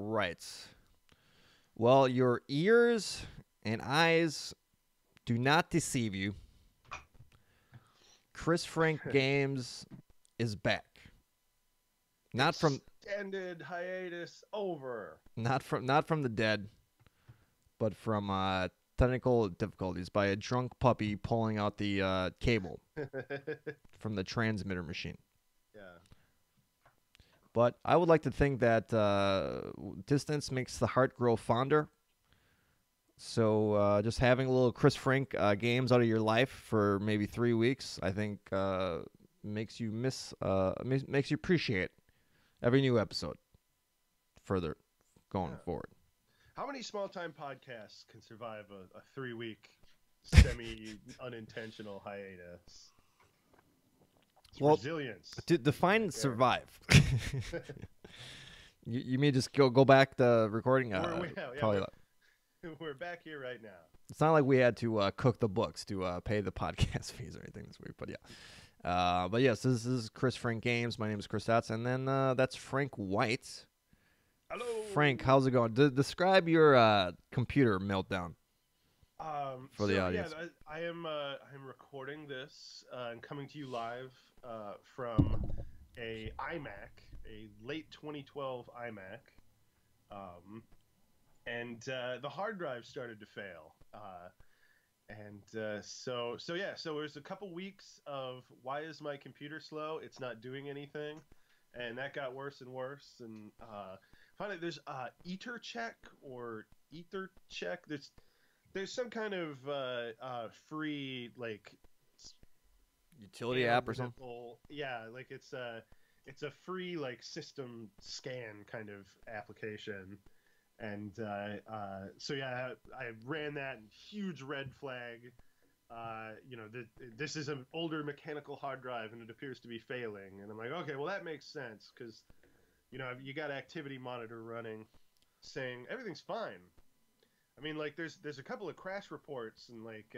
right. Well, your ears and eyes do not deceive you. Chris Frank Games is back. Not from Extended hiatus over. not from the dead, but from technical difficulties by a drunk puppy pulling out the cable from the transmitter machine. Yeah. But I would like to think that distance makes the heart grow fonder. So just having a little Chris Frank games out of your life for maybe 3 weeks, I think makes you makes you appreciate every new episode further going Yeah. forward. How many small time podcasts can survive a 3 week semi unintentional hiatus? It's Well, resilience. to Right define there. survive, you may just go back the recording. Probably not. We're back here right now. It's not like we had to cook the books to pay the podcast fees or anything this week, but yeah. But yes, this is Chris Frank Games. My name is Chris Stotts, and then that's Frank White. Hello, Frank, how's it going? Describe your computer meltdown for the audience. Yeah, I'm recording this and coming to you live from a iMac, a late 2012 iMac, and the hard drive started to fail. So there's a couple weeks of why is my computer slow? It's not doing anything, and that got worse and worse. And finally, there's EtherCheck or EtherCheck. There's some kind of free like Utility app or something? Yeah, like it's a free like system scan kind of application. And so yeah, I ran that huge red flag. This is an older mechanical hard drive and it appears to be failing. And I'm like, okay, well that makes sense because you got activity monitor running, saying everything's fine. I mean, like there's a couple of crash reports and like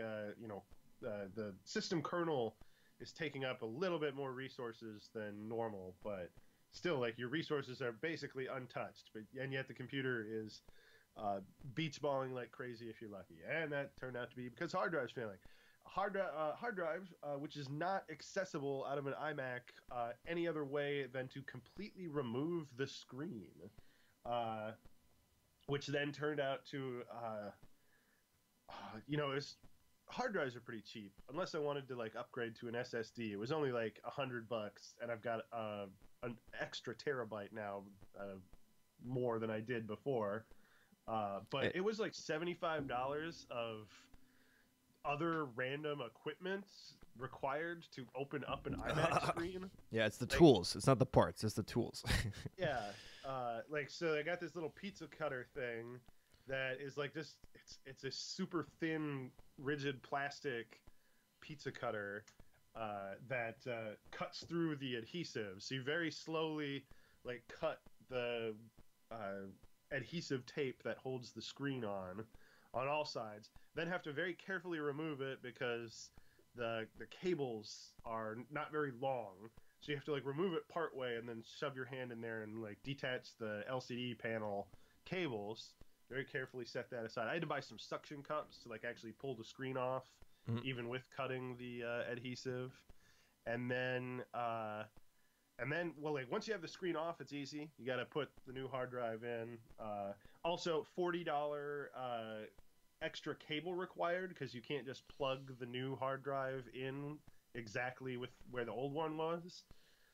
the system kernel is taking up a little bit more resources than normal, but still, like your resources are basically untouched, and yet the computer is beach balling like crazy if you're lucky, and that turned out to be because hard drive's failing. Hard drive, which is not accessible out of an iMac any other way than to completely remove the screen, which then turned out to, it's hard drives are pretty cheap unless I wanted to like upgrade to an SSD. It was only like $100, and I've got an extra terabyte now, more than I did before. But it was like $75 of other random equipment required to open up an iMac screen. Yeah, it's the tools. It's not the parts. It's the tools. Yeah. So I got this little pizza cutter thing that is like this. It's a super thin, rigid plastic pizza cutter that cuts through the adhesive. So you very slowly like cut the adhesive tape that holds the screen on all sides. Then have to very carefully remove it because the cables are not very long. So you have to like remove it part way and then shove your hand in there and like detach the LCD panel cables. Very carefully set that aside. I had to buy some suction cups to like actually pull the screen off, even with cutting the adhesive. And then well, like once you have the screen off, it's easy. You got to put the new hard drive in. Also, $40 extra cable required because you can't just plug the new hard drive in exactly with where the old one was,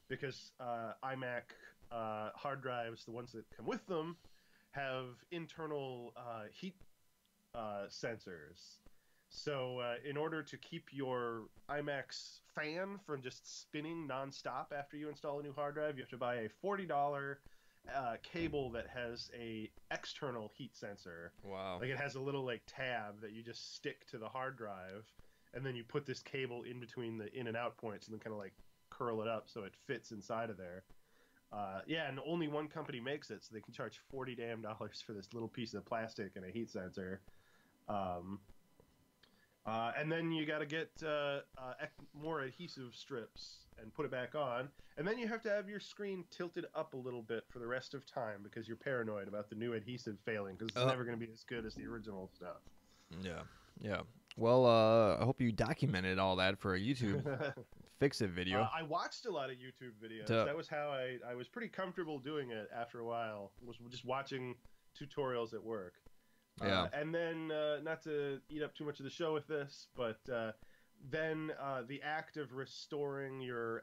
because iMac hard drives, the ones that come with them, have internal heat sensors. So in order to keep your iMac's fan from just spinning nonstop after you install a new hard drive, you have to buy a $40 cable that has a external heat sensor. Wow. Like it has a little like tab that you just stick to the hard drive, and then you put this cable in between the in and out points, and then kind of like curl it up so it fits inside of there. Yeah, and only one company makes it, so they can charge $40 for this little piece of plastic and a heat sensor. And then you got to get more adhesive strips and put it back on. And then you have to have your screen tilted up a little bit for the rest of time because you're paranoid about the new adhesive failing because it's never going to be as good as the original stuff. Yeah, yeah. Well, I hope you documented all that for a YouTube fix-it video. I watched a lot of YouTube videos. To, That was how I was pretty comfortable doing it after a while. Was just watching tutorials at work. yeah. And then, not to eat up too much of the show with this, but then the act of restoring your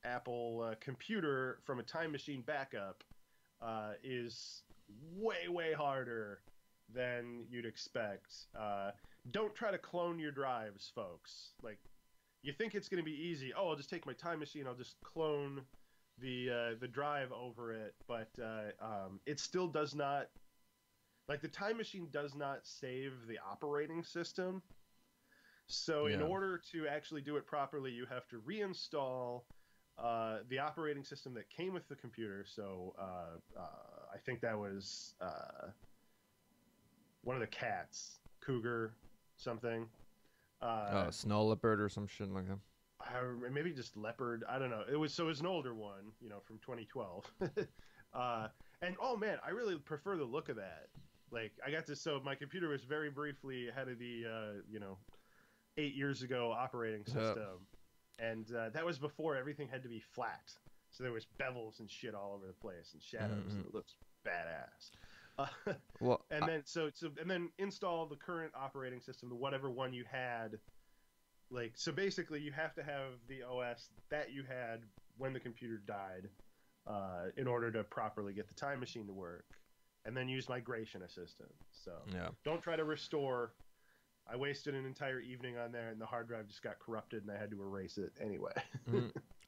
Apple computer from a time machine backup is way, way harder than you'd expect. Don't try to clone your drives, folks. Like, you think it's going to be easy. Oh, I'll just take my time machine. I'll just clone the drive over it. But it still does not. Like, the time machine does not save the operating system. So in order to actually do it properly, you have to reinstall the operating system that came with the computer. So I think that was one of the cats, Cougar, something. Snow leopard or some shit like that. Maybe just leopard. I don't know. It was an older one, from 2012. And oh man, I really prefer the look of that. Like, I got to, so my computer was very briefly ahead of the 8 years ago operating system, and that was before everything had to be flat. So there was bevels and shit all over the place and shadows, and it looks badass. Well, and then install the current operating system, whatever one you had. Like, so basically, you have to have the OS that you had when the computer died, in order to properly get the time machine to work. And then use Migration Assistant. So don't try to restore. I wasted an entire evening on there, and the hard drive just got corrupted, and I had to erase it anyway.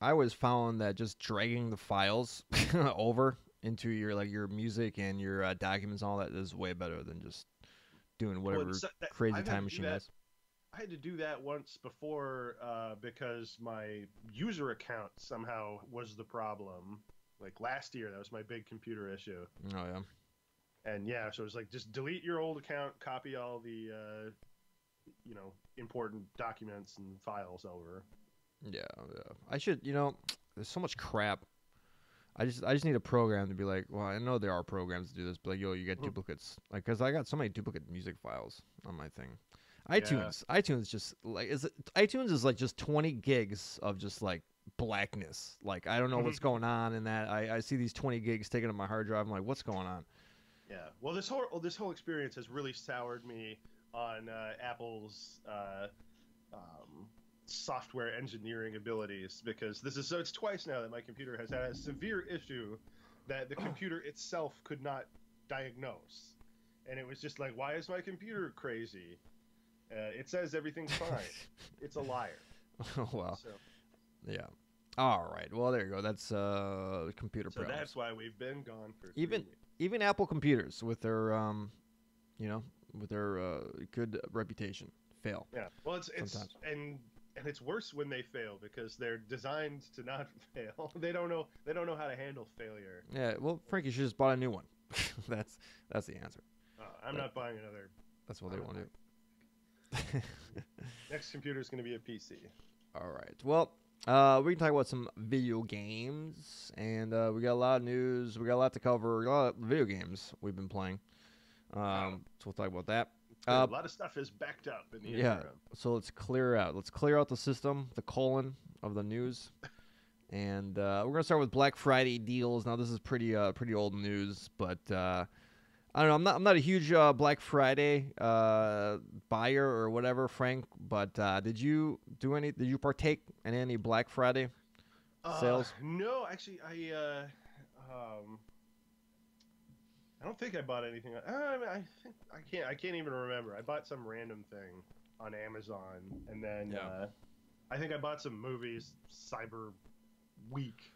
I always found that just dragging the files over into your music and your documents and all that is way better than just doing whatever crazy time machine is. I had to do that once before because my user account somehow was the problem. Like last year, that was my big computer issue. Oh, yeah. And yeah, so it was like, just delete your old account, copy all the, important documents and files over. Yeah. I should, there's so much crap. I just need a program to be like, well, I know there are programs to do this, but like, yo, you get duplicates. Like, cause I got so many duplicate music files on my thing. iTunes just like, iTunes is like just 20 gigs of just like blackness. Like, I don't know what's going on in that. I see these 20 gigs taken up my hard drive. I'm like, what's going on? Yeah, well, this whole experience has really soured me on Apple's software engineering abilities, because it's twice now that my computer has had a severe issue that the computer itself could not diagnose, and it was just like, why is my computer crazy? It says everything's fine. It's a liar. Oh, well, so. Yeah. All right. Well, there you go. That's computer problems. So that's why we've been gone for even Apple computers with their good reputation fail. Yeah. Well, it's and it's worse when they fail because they're designed to not fail. They don't know how to handle failure. Yeah. Well, Frankie should just bought a new one. that's the answer. I'm not buying another. That's what they want to do. Next computer is going to be a PC. All right. Well, we can talk about some video games, and we got a lot of news. We got a lot to cover. A lot of video games we've been playing. So we'll talk about that. A lot of stuff is backed up in the interim. So let's clear out. Let's clear out the system, the colon of the news, and we're gonna start with Black Friday deals. Now this is pretty old news, but I don't know. I'm not a huge Black Friday buyer or whatever, Frank. But did you partake in any Black Friday sales? No, actually, I don't think I bought anything. I can't even remember. I bought some random thing on Amazon, and then I think I bought some movies. Cyber Week,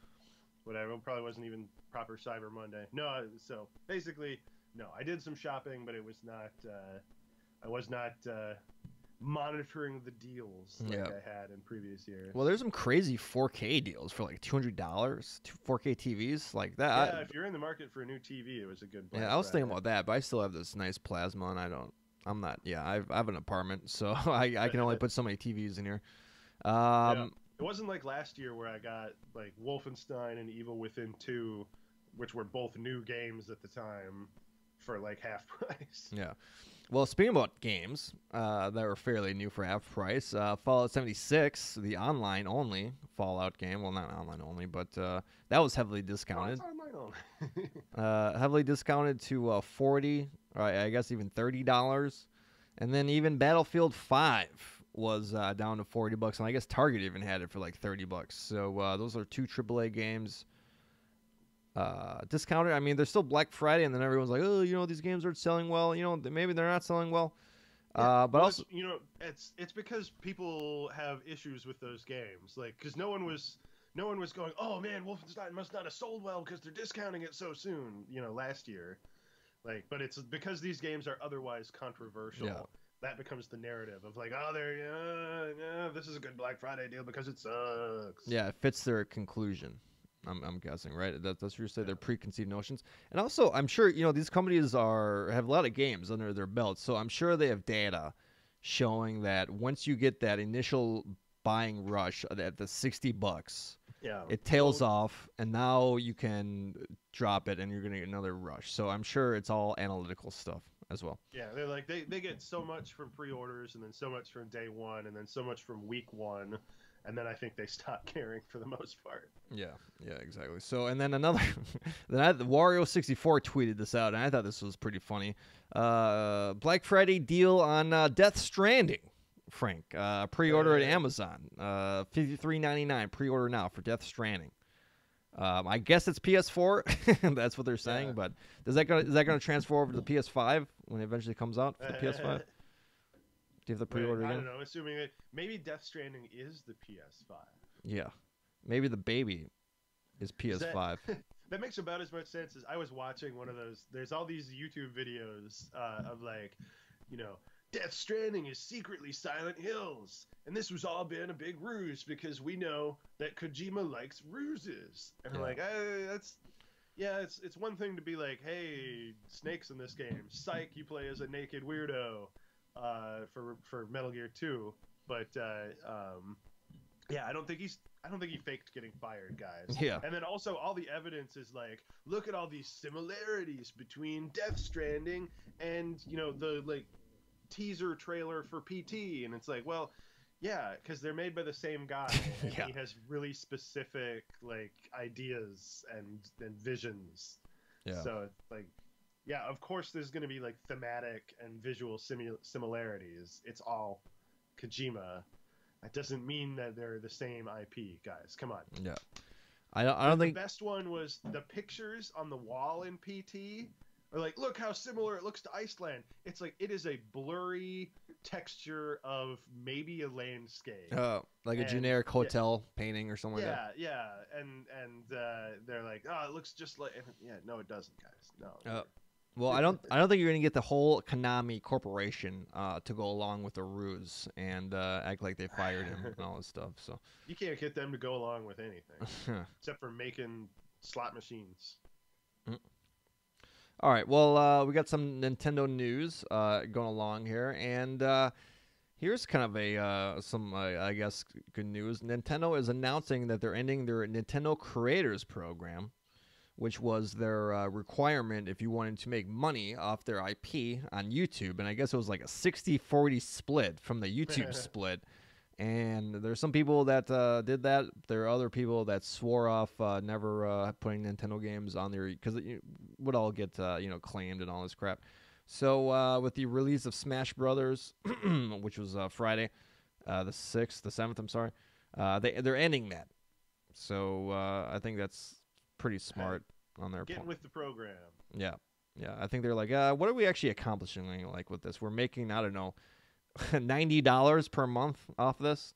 whatever. It probably wasn't even proper Cyber Monday. No, so basically. No, I did some shopping, but it was not. I was not monitoring the deals like I had in previous years. Well, there's some crazy 4K deals for like $200, 4K TVs like that. Yeah, if you're in the market for a new TV, it was a good. I was thinking about that, but I still have this nice plasma, and I I'm not. Yeah, I have an apartment, so I can only put so many TVs in here. Yeah. Um, It wasn't like last year where I got like Wolfenstein and Evil Within 2, which were both new games at the time, for like half price. yeah. Well, speaking about games that were fairly new for half price, Fallout 76, the online only Fallout game. Well, not online only, but that was heavily Oh, it's discounted. online only. Heavily discounted to 40, or I guess even $30. And then even Battlefield 5 was down to $40, and I guess Target even had it for like $30. So those are two AAA games discounted. I mean, they're still Black Friday, and then everyone's like, oh, these games aren't selling well. Maybe they're not selling well. Yeah, But well, also, it's because people have issues with those games, like because no one was going, oh man, Wolfenstein must not have sold well because they're discounting it so soon, last year, like, but it's because these games are otherwise controversial. Yeah. That becomes the narrative of like, oh, yeah, this is a good Black Friday deal because it sucks. yeah, it fits their conclusion. I'm guessing, right? That's what you say. Their preconceived notions, and also I'm sure these companies have a lot of games under their belts, so I'm sure they have data showing that once you get that initial buying rush at the $60, Yeah, it tails off, and now you can drop it, and you're gonna get another rush. So I'm sure it's all analytical stuff as well. yeah, they're like they get so much from pre-orders, and then so much from day one, and then so much from week one, and then I think they stop caring for the most part. Yeah, exactly. So, and then another, the Wario64 tweeted this out, and I thought this was pretty funny. Black Friday deal on Death Stranding, Frank. Pre-order at Amazon. $53.99 pre-order now for Death Stranding. I guess it's PS4. That's what they're saying. Yeah. But is that gonna transfer over to the PS5 when it eventually comes out for the PS5? Do you have the pre-order I again? don't know. Assuming that maybe Death Stranding is the PS5. Yeah, maybe the baby is PS5. That makes about as much sense as I was watching one of those. There's all these YouTube videos of like, Death Stranding is secretly Silent Hills, and this was all been a big ruse because we know that Kojima likes ruses. And I'm like, it's one thing to be like, hey, snakes in this game, psych, you play as a naked weirdo, for Metal Gear 2, but I don't think he faked getting fired, guys. Yeah. And then also all the evidence is like, look at all these similarities between Death Stranding and the like teaser trailer for PT, and it's like, well, yeah, because they're made by the same guy, and he has really specific like ideas and visions. Yeah. So it's like, yeah, of course there's going to be like thematic and visual similarities. It's all Kojima. That doesn't mean that they're the same IP, guys. Come on. Yeah. I don't think the best one was the pictures on the wall in PT. Or like, look how similar it looks to Iceland. It's like it is a blurry texture of maybe a landscape. like a generic hotel painting or something like that. Yeah, and they're like, oh, it looks just like. Yeah, no, it doesn't, guys. No. Well, I don't think you're gonna get the whole Konami Corporation to go along with the ruse and act like they fired him and all this stuff. So you can't get them to go along with anything except for making slot machines. All right. Well, we got some Nintendo news going along here, and here's kind of some I guess good news. Nintendo is announcing that they're ending their Nintendo Creators Program, which was their requirement if you wanted to make money off their IP on YouTube. And I guess it was like a 60-40 split from the YouTube split. And there's some people that did that. There are other people that swore off never putting Nintendo games on there because it would all get claimed and all this crap. So with the release of Smash Brothers, which was Friday, the 7th, I'm sorry, they're ending that. So I think that's pretty smart on their Getting point. with the program. Yeah. I think they're like, what are we actually accomplishing like with this? We're making, I don't know, $90 per month off this,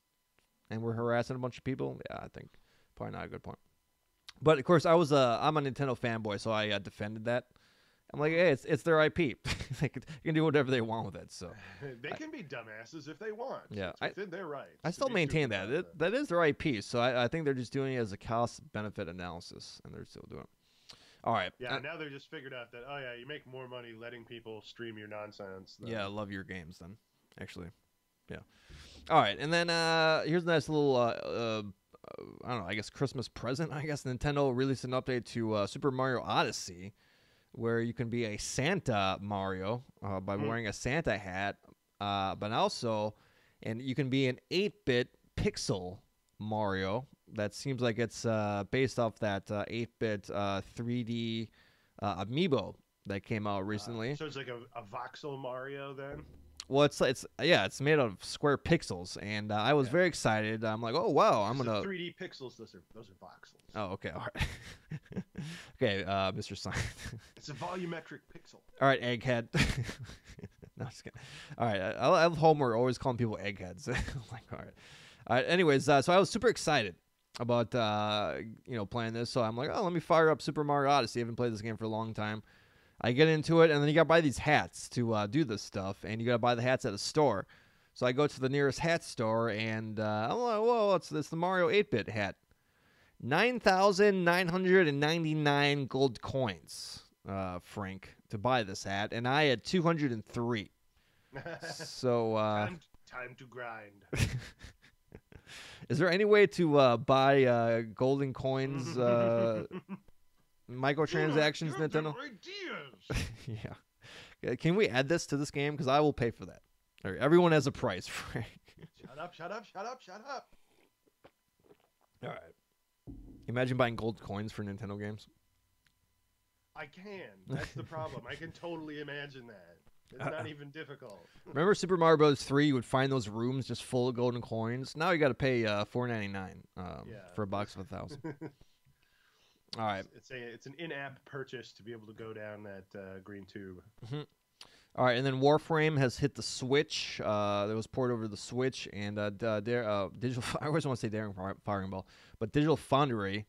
and we're harassing a bunch of people. Yeah, I think probably not a good point. But of course, I'm a Nintendo fanboy, so I defended that. I'm like, hey, it's their IP. They can do whatever they want with it. So they can be dumbasses if they want. Yeah, it's within their rights. I still maintain that is their IP. So I think they're just doing it as a cost benefit analysis, and they're still doing it. All right. Yeah, now they're just figured out that, oh yeah, you make more money letting people stream your nonsense than... Yeah, I love your games then. Actually, yeah. All right, and then here's a nice little I don't know, I guess Christmas present. I guess Nintendo released an update to Super Mario Odyssey, where you can be a Santa Mario by wearing a Santa hat, but also, and you can be an 8-bit pixel Mario. That seems like it's based off that 8-bit 3D amiibo that came out recently. So it's like a voxel Mario then? Well, it's yeah, it's made out of square pixels, and I was very excited. I'm like, oh wow, I'm gonna 3D pixels. Those are voxels. Oh, okay, all right, okay, Mr. Science. It's a volumetric pixel. All right, egghead. No, just kidding. All right, I love Homer always calling people eggheads. Like, all right. Anyways, so I was super excited about playing this. So I'm like, oh, let me fire up Super Mario Odyssey. I haven't played this game for a long time. I get into it, and then you got to buy these hats to do this stuff, and you got to buy the hats at a store. So I go to the nearest hat store, and I'm like, whoa, it's the Mario 8-bit hat. 9,999 gold coins, Frank, to buy this hat, and I had 203. So time to grind. Is there any way to buy golden coins, microtransactions, Nintendo? Yeah. Can we add this to this game? Because I will pay for that. All right, everyone has a price, Frank. Shut up. All right. Imagine buying gold coins for Nintendo games. I can. That's the problem. I can totally imagine that. It's not even difficult. Remember Super Mario Bros. 3? You would find those rooms just full of golden coins. Now you got to pay $4.99 for a box of 1,000. All right. It's an in-app purchase to be able to go down that green tube. Mm-hmm. All right, and then Warframe has hit the Switch. That was ported over to the Switch, and Digital. I always want to say Daring Firing Ball, but Digital Foundry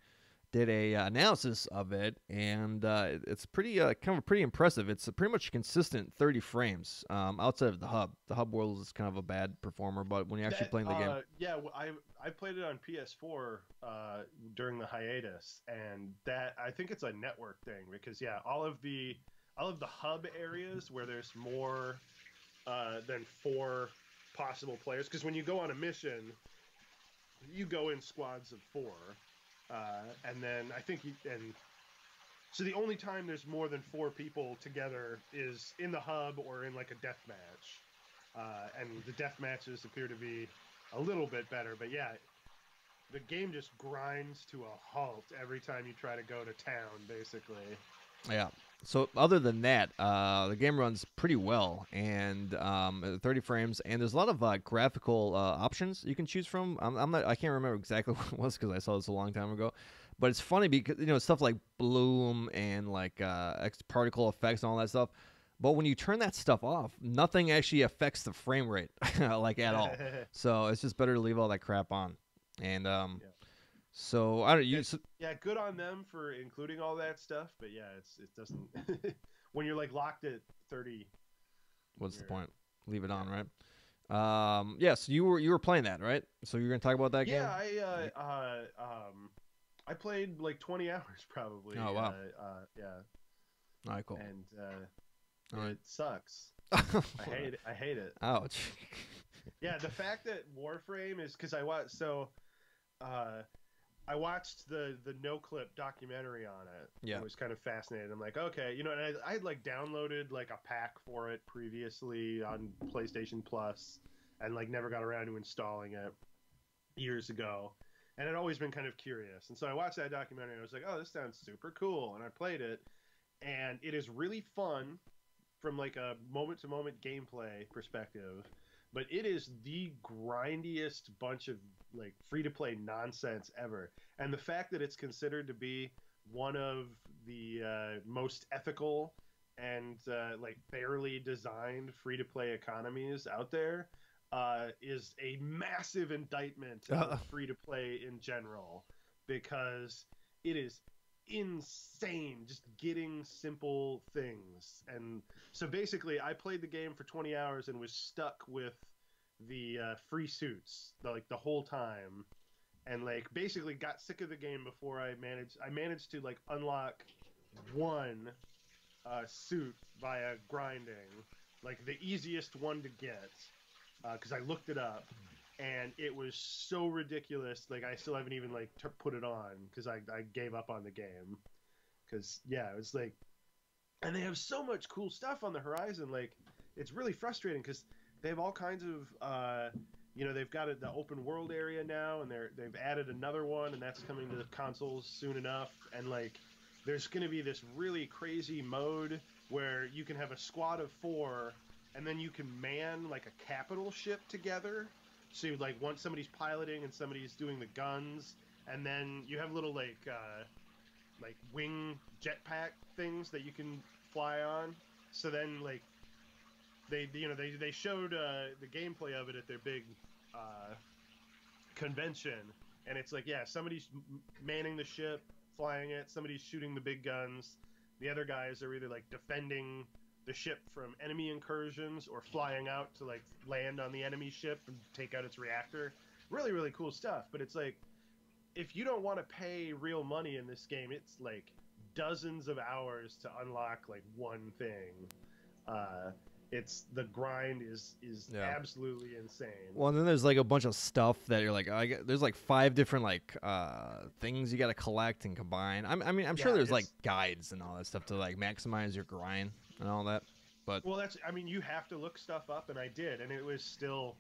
did a analysis of it, and it's pretty pretty impressive. It's a pretty much consistent 30 frames outside of the hub. The hub world is kind of a bad performer, but when you're actually playing the game, yeah, I played it on PS4 during the hiatus, and that I think it's a network thing because all of the hub areas where there's more than 4 possible players, because when you go on a mission, you go in squads of 4. And then I think so the only time there's more than 4 people together is in the hub or in like a death match. And the death matches appear to be a little bit better, but yeah, the game just grinds to a halt every time you try to go to town, basically. Yeah. So other than that, the game runs pretty well, and 30 frames, and there's a lot of graphical options you can choose from. I can't remember exactly what it was because I saw this a long time ago, but it's funny because stuff like bloom and like particle effects and all that stuff. But when you turn that stuff off, nothing actually affects the frame rate like at all. So it's just better to leave all that crap on, and So I don't. Yeah, good on them for including all that stuff, but yeah, it doesn't. When you're like locked at 30. What's the point? Leave it on, right? Yeah. So you were playing that, right? So you're gonna talk about that game? Yeah, I played like 20 hours probably. Oh wow. Yeah. All right, cool. And it sucks. I hate it. Ouch. Yeah, the fact that Warframe is because I watched the no-clip documentary on it. Yeah. It was kind of fascinating. I'm like, okay, and I had like downloaded like a pack for it previously on PlayStation Plus and like never got around to installing it years ago. And I'd always been kind of curious. And so I watched that documentary and I was like, oh, this sounds super cool. And I played it, and it is really fun from like a moment-to-moment gameplay perspective. But it is the grindiest bunch of like free-to-play nonsense ever. And the fact that it's considered to be one of the most ethical and like fairly designed free-to-play economies out there is a massive indictment of free-to-play in general, because it is insane just getting simple things. And so basically I played the game for 20 hours and was stuck with the free suits the whole time, and like basically got sick of the game before I managed to like unlock one suit via grinding, like the easiest one to get, because I looked it up, and it was so ridiculous. Like I still haven't even like put it on because I gave up on the game. Because yeah, it was like, and they have so much cool stuff on the horizon. Like it's really frustrating because they have all kinds of they've got the open world area now, and they've added another one, and that's coming to the consoles soon enough. And like, there's going to be this really crazy mode where you can have a squad of 4, and then you can man like a capital ship together. So you, like once somebody's piloting and somebody's doing the guns, and then you have little like wing jetpack things that you can fly on. So then like they showed the gameplay of it at their big uh, convention, and it's like yeah, somebody's manning the ship, flying it, somebody's shooting the big guns, the other guys are either like defending the ship from enemy incursions or flying out to like land on the enemy ship and take out its reactor. Really, really cool stuff. But it's like if you don't want to pay real money in this game, it's like dozens of hours to unlock like one thing. Uh, it's the grind is Yeah. absolutely insane. Well, and then there's like a bunch of stuff that you're like, there's like 5 different like things you got to collect and combine. I mean, I'm sure Yeah, there's like guides and all that stuff to like maximize your grind and all that. But well, that's I mean, you have to look stuff up, and I did, and it was still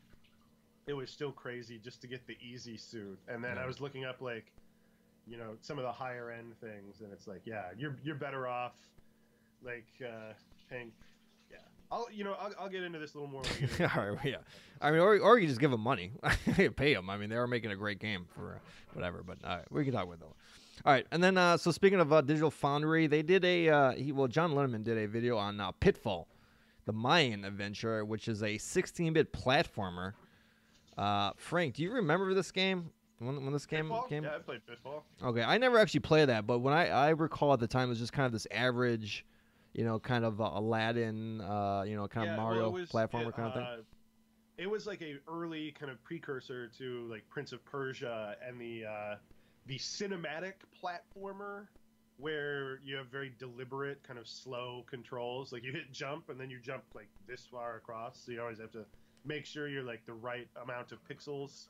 crazy just to get the easy suit. And then I was looking up like some of the higher end things, and it's like yeah, you're better off like paying. Yeah, I'll get into this a little more. all right, yeah. I mean, or you just give them money, pay them. I mean, they are making a great game for whatever. But we can talk about that. All right, and then so speaking of Digital Foundry, they did John Linneman did a video on Pitfall, the Mayan adventure, which is a 16-bit platformer. Frank, do you remember this game? When this game Pitfall? came? Yeah, I played Pitfall. Okay, I never actually played that, but when I recall at the time, it was just kind of this average, kind of Aladdin, kind of Mario platformer kind of thing. It was like a early kind of precursor to like Prince of Persia and the cinematic platformer where you have very deliberate kind of slow controls. Like you hit jump and then you jump like this far across, so you always have to make sure you're like the right amount of pixels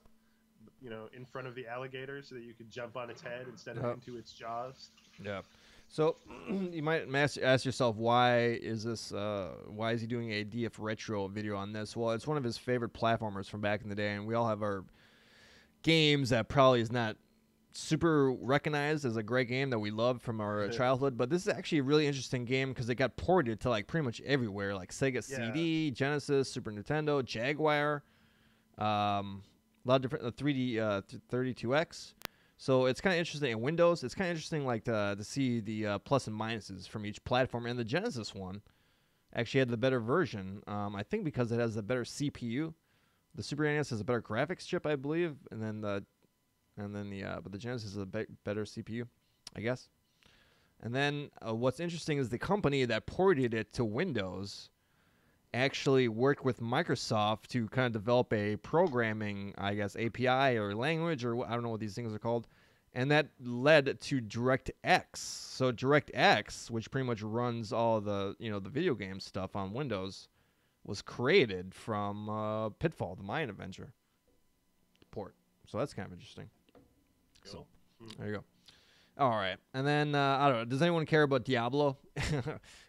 in front of the alligator so that you can jump on its head instead of into its jaws. Yeah. So you might ask yourself, why is he doing a DF Retro video on this? Well, it's one of his favorite platformers from back in the day, and we all have our games that probably is not super recognized as a great game that we loved from our childhood, but this is actually a really interesting game because it got ported to like pretty much everywhere, like Sega CD, Genesis, Super Nintendo, Jaguar, a lot of different 3D 32X. So it's kind of interesting. In Windows, it's kind of interesting like to see the plus and minuses from each platform. And the Genesis one actually had the better version, I think because it has a better CPU. The Super NES has a better graphics chip, I believe, but the Genesis is a better CPU, I guess. And then what's interesting is the company that ported it to Windows actually worked with Microsoft to kind of develop a programming, I guess, API or language, or I don't know what these things are called. And that led to DirectX. So DirectX, which pretty much runs all the, the video game stuff on Windows, was created from Pitfall, the Mayan adventure port. So that's kind of interesting. Cool. So there you go. All right. And then, I don't know, does anyone care about Diablo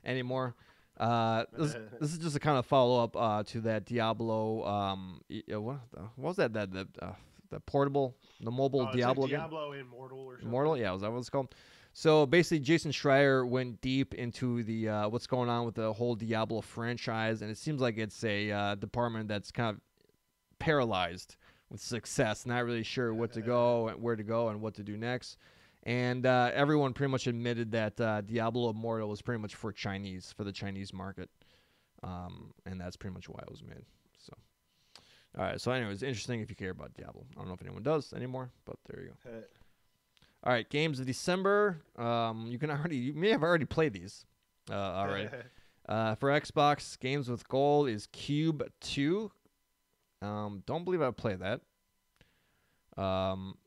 anymore? This is just a kind of follow-up to that Diablo, what was that? The portable, the mobile Diablo game? Diablo Immortal or something. Immortal, yeah, was that what it's called? So basically, Jason Schreier went deep into the what's going on with the whole Diablo franchise, and it seems like it's a department that's kind of paralyzed with success, not really sure what to go and where to go and what to do next. And everyone pretty much admitted that Diablo Immortal was pretty much for the Chinese market, and that's pretty much why it was made. So, all right. So, anyways, interesting if you care about Diablo. I don't know if anyone does anymore, but there you go. All right, games of December. You may have already played these. All right. For Xbox, games with gold is Cube 2. Don't believe I played that.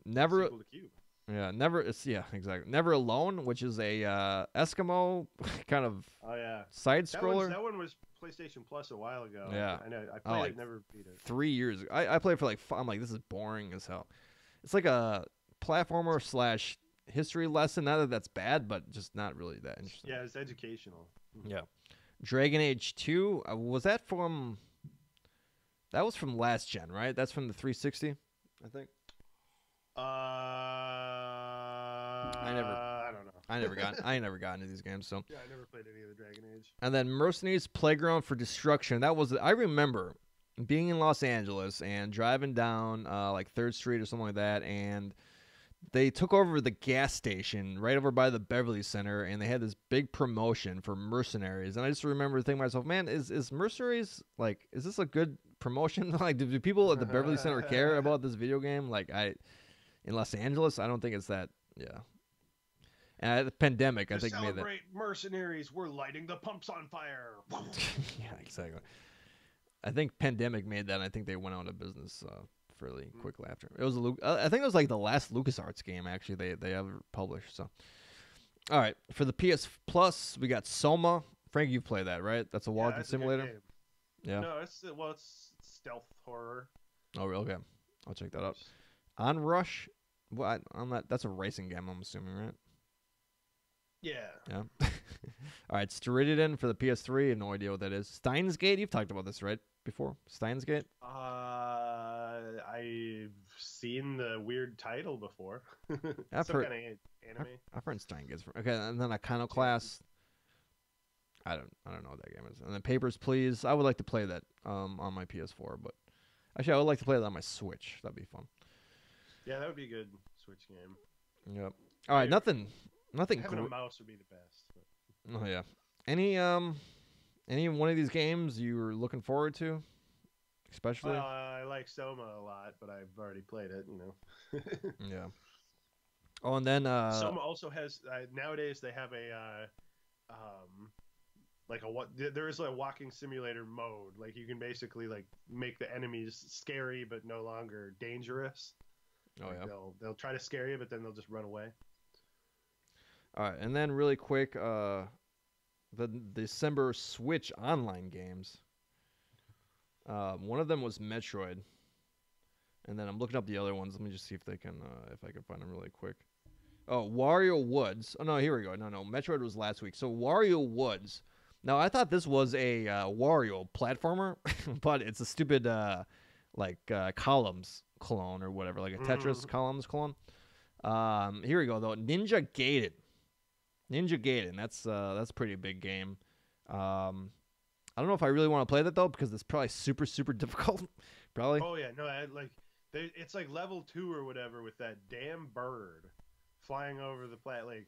Never. Sequel to Cube. Yeah, never. It's yeah, exactly. Never Alone, which is a Eskimo kind of Oh yeah, side scroller. that one was PlayStation Plus a while ago. Yeah, I know I oh, played like it, never beat it. 3 years ago. I played for like I'm like this is boring as hell. It's like a platformer slash history lesson. Not that that's bad, but just not really that interesting. Yeah, it's educational. Yeah, Dragon Age 2 was that from? That was from last gen, right? That's from the 360, I think. I never I don't know. I never got into these games. So Yeah, I never played any of the Dragon Age. and then Mercenaries Playground for Destruction. That was I remember being in Los Angeles and driving down like Third Street or something like that, and they took over the gas station right over by the Beverly Center, and they had this big promotion for Mercenaries. And I just remember thinking to myself, man, is Mercenaries like is this a good promotion? Like, do people at the Beverly Center care about this video game? Like, in Los Angeles, I don't think it's that. Yeah. And the pandemic, I think, made that. Celebrate Mercenaries, we're lighting the pumps on fire. Yeah, exactly. I think pandemic made that. And I think they went out of business fairly quickly after. It was I think it was like the last LucasArts game actually they ever published. So, all right, for the PS Plus, we got Soma. Frank, you've played that, right? That's a walking that's simulator. A good game. Yeah. No, it's stealth horror. Oh, really? Okay. I'll check that out. Onrush. What? I'm not. That's a racing game. I'm assuming, right? Yeah. Yeah. All right. Striridon for the PS3. I have no idea what that is. Steins Gate. You've talked about this, right? Before Steins Gate. I've seen the weird title before. I've Some heard. kind of anime. I've heard Steins Gate. Okay, and then Iconoclast. I don't know what that game is. And then Papers, Please. I would like to play that on my PS4, but actually I would like to play that on my Switch. That'd be fun. Yeah, that would be a good Switch game. Yep. All right, nothing. Having a mouse would be the best. But. Oh yeah. Any one of these games you were looking forward to, especially? I like Soma a lot, but I've already played it. You know. Yeah. Oh, and then Soma also has nowadays they have a like there is a walking simulator mode. Like you can basically like make the enemies scary but no longer dangerous. Oh like yeah. They'll try to scare you, but then they'll just run away. All right, and then really quick, the December Switch online games. One of them was Metroid, and then I'm looking up the other ones. Let me just see if I can find them really quick. Oh, Wario Woods. Oh no, here we go. No, Metroid was last week. So Wario Woods. Now I thought this was a Wario platformer, but it's a stupid columns clone or whatever, like a Tetris columns clone. Here we go though. Ninja Gaiden. That's a pretty big game. I don't know if I really want to play that though because it's probably super super difficult. Probably. Oh yeah, no, it's like level 2 or whatever with that damn bird flying over the plat. Like,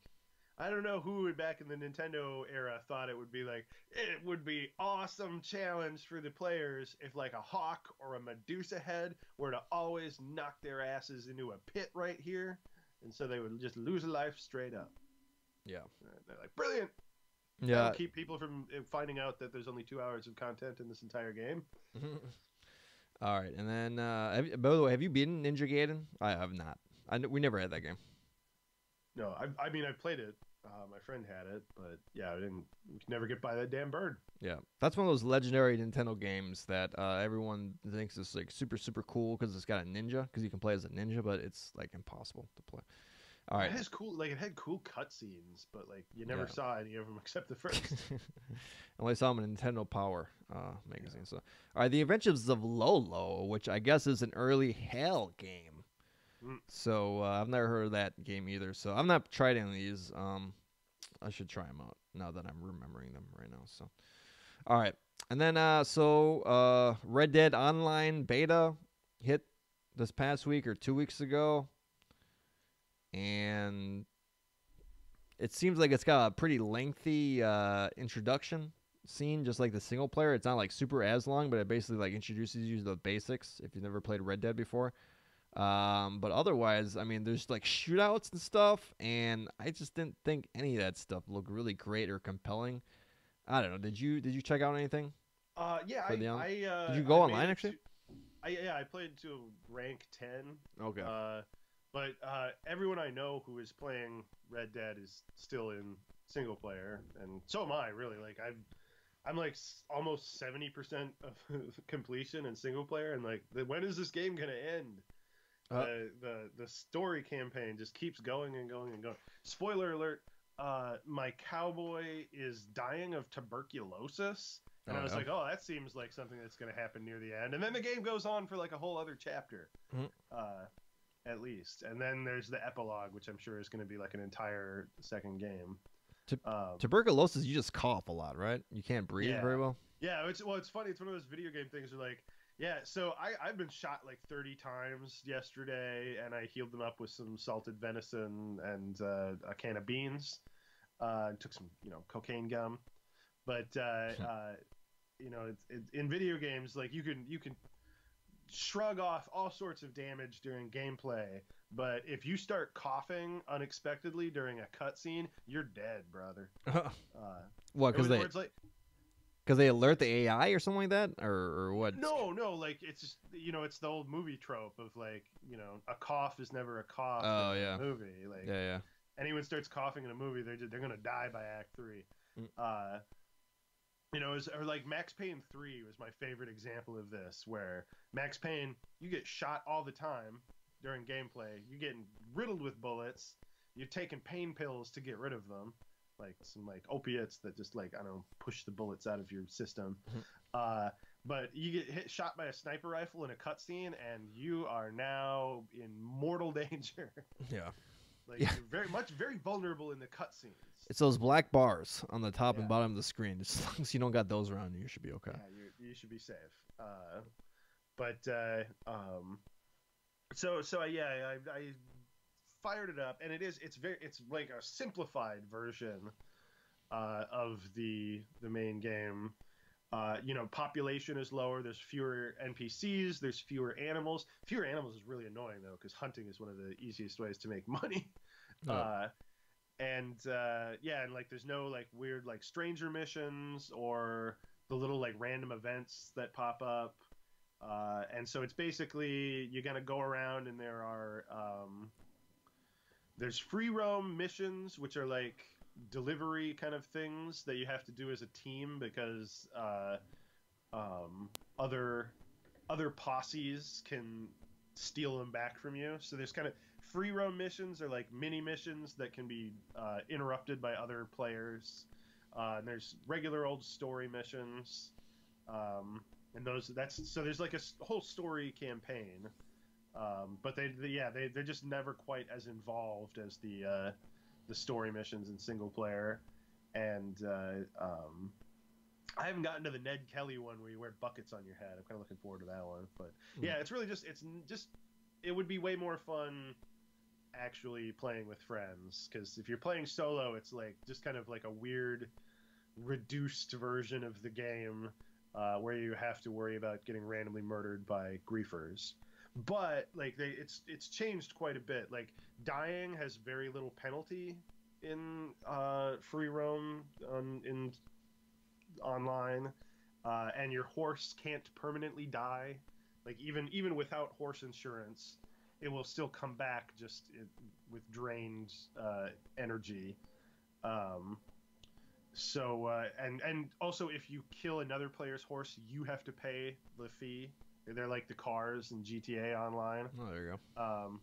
I don't know who back in the Nintendo era thought it would be like it would be awesome challenge for the players if like a hawk or a Medusa head were to always knock their asses into a pit right here, and so they would just lose a life straight up. Yeah. They're like, brilliant. Yeah. That'll keep people from finding out that there's only 2 hours of content in this entire game. All right, and then by the way, have you beaten Ninja Gaiden? I have not. We never had that game. No, I mean I played it. My friend had it, but yeah, we could never get by that damn bird. Yeah, that's one of those legendary Nintendo games that everyone thinks is like super super cool because it's got a ninja because you can play as a ninja, but it's like impossible to play. All right. It had cool cutscenes, but like you never saw any of them except the first. Only saw them in Nintendo Power magazine. Yeah. So, all right, The Adventures of Lolo, which I guess is an early Hell game. So I've never heard of that game either. So I've not tried any of these. I should try them out now that I'm remembering them right now. So, all right, and then Red Dead Online beta hit this past week or 2 weeks ago. And it seems like it's got a pretty lengthy introduction scene, just like the single player. It's not like super as long, but it basically like introduces you to the basics if you've never played Red Dead before. But otherwise, I mean, there's like shootouts and stuff, and I just didn't think any of that stuff looked really great or compelling. I don't know. Did you check out anything? Yeah, did you go online actually? I played to rank 10. Okay. But everyone I know who is playing Red Dead is still in single player, and so am I. Really, like I'm like almost 70% of completion in single player, and like when is this game gonna end? Uh, The story campaign just keeps going and going and going. Spoiler alert: my cowboy is dying of tuberculosis, and oh I was yeah. like, oh, that seems like something that's gonna happen near the end, and then the game goes on for like a whole other chapter. Mhm. Uh, at least. And then there's the epilogue, which I'm sure is going to be like an entire second game. Tu- Um, Tuberculosis, you just cough a lot, right? You can't breathe yeah, very well. yeah. It's funny. It's one of those video game things where like, yeah. So I've been shot like 30 times yesterday, and I healed them up with some salted venison and a can of beans. Took some cocaine gum, but in video games like you can shrug off all sorts of damage during gameplay, but if you start coughing unexpectedly during a cutscene, you're dead, brother. What? Or it's like Because they alert the AI or something like that, or what? no, like it's just it's the old movie trope of like a cough is never a cough Oh in yeah, a movie. Like yeah. anyone starts coughing in a movie, they're gonna die by Act 3. Mm. Or like Max Payne 3 was my favorite example of this, where Max Payne, you get shot all the time during gameplay. You're getting riddled with bullets. You're taking pain pills to get rid of them, like some like opiates that just like I don't know push the bullets out of your system. But you get shot by a sniper rifle in a cutscene, and you are now in mortal danger. Yeah. Like Yeah. you're very vulnerable in the cutscenes. It's those black bars on the top Yeah. and bottom of the screen. As long as you don't got those around you, you should be okay. Yeah, you should be safe. I fired it up, and it's like a simplified version of the main game. Population is lower. There's fewer NPCs. There's fewer animals. Fewer animals is really annoying though, because hunting is one of the easiest ways to make money. Oh. And like there's no like weird like stranger missions or the little like random events that pop up. And so it's basically you're gonna go around, and there's free roam missions, which are like delivery kind of things that you have to do as a team because other posses can steal them back from you. So there's kind of free roam missions are like mini missions that can be interrupted by other players. And there's regular old story missions. And so there's like a whole story campaign. But they're just never quite as involved as the story missions in single player. And I haven't gotten to the Ned Kelly one where you wear buckets on your head. I'm kind of looking forward to that one. But yeah, it's just it would be way more fun actually playing with friends, because if you're playing solo, it's like just kind of like a weird reduced version of the game where you have to worry about getting randomly murdered by griefers. But like it's changed quite a bit. Like dying has very little penalty in free roam in online, and your horse can't permanently die. Like even without horse insurance, it will still come back with drained energy. And also if you kill another player's horse, you have to pay the fee. They're like the cars in GTA Online. Oh, there you go.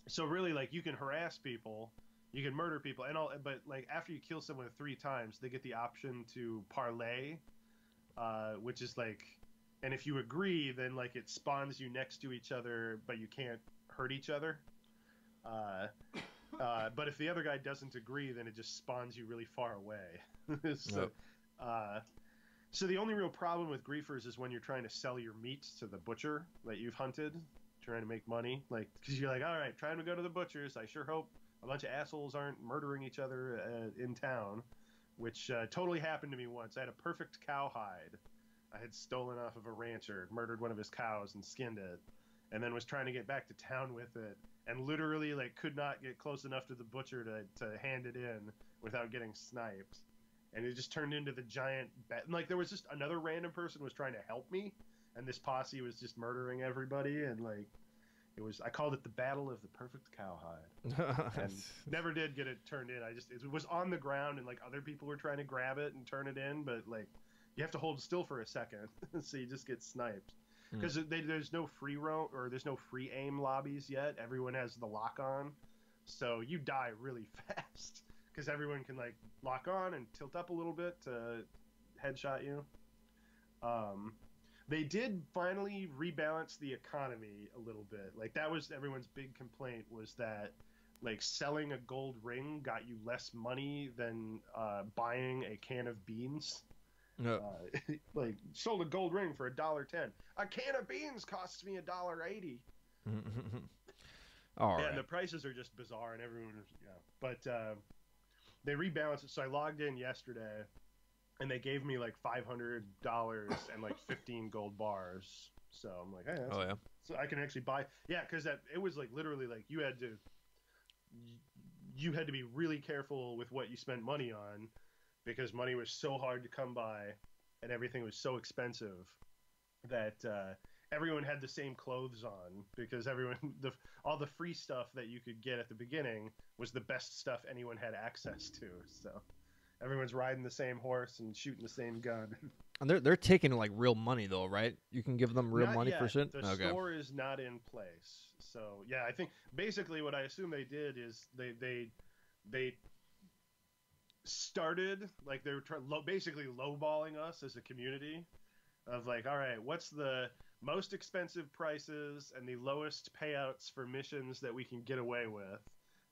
So really, like you can harass people, you can murder people, and all. But like after you kill someone 3 times, they get the option to parlay, which is like, and if you agree, then like it spawns you next to each other, but you can't hurt each other. But if the other guy doesn't agree, then it just spawns you really far away. So the only real problem with griefers is when you're trying to sell your meat to the butcher that you've hunted, trying to make money. Like, because you're like, all right, trying to go to the butcher's. I sure hope a bunch of assholes aren't murdering each other in town, which totally happened to me once. I had a perfect cowhide I had stolen off of a rancher, murdered one of his cows and skinned it, and then was trying to get back to town with it, and literally like could not get close enough to the butcher to hand it in without getting sniped. And it just turned into the giant and like there was just another random person was trying to help me, and this posse was just murdering everybody, and like I called it the Battle of the Perfect Cowhide, and never did get it turned in. It was on the ground, and like other people were trying to grab it and turn it in, but like you have to hold still for a second, so you just get sniped. Because there's no free roam or there's no free aim lobbies yet. Everyone has the lock on, so you die really fast because everyone can like lock on and tilt up a little bit to headshot you. They did finally rebalance the economy a little bit. Like that was everyone's big complaint, was that like selling a gold ring got you less money than buying a can of beans. No. Like sold a gold ring for $1.10. A can of beans costs me $1.80. All yeah, right. and the prices are just bizarre, and everyone, But they rebalanced it. So I logged in yesterday, and they gave me like $500 and like 15 gold bars. So I'm like, hey, Oh yeah. so I can actually buy. Yeah, because it was like literally like you had to be really careful with what you spent money on, because money was so hard to come by, and everything was so expensive that everyone had the same clothes on, because all the free stuff that you could get at the beginning was the best stuff anyone had access to. So everyone's riding the same horse and shooting the same gun. And they're taking like real money though, right? You can give them real Not money yet. for shit. The Okay. store is not in place. So yeah, I think basically what I assume they did is they started like they were basically lowballing us as a community, of like, all right, what's the most expensive prices and the lowest payouts for missions that we can get away with,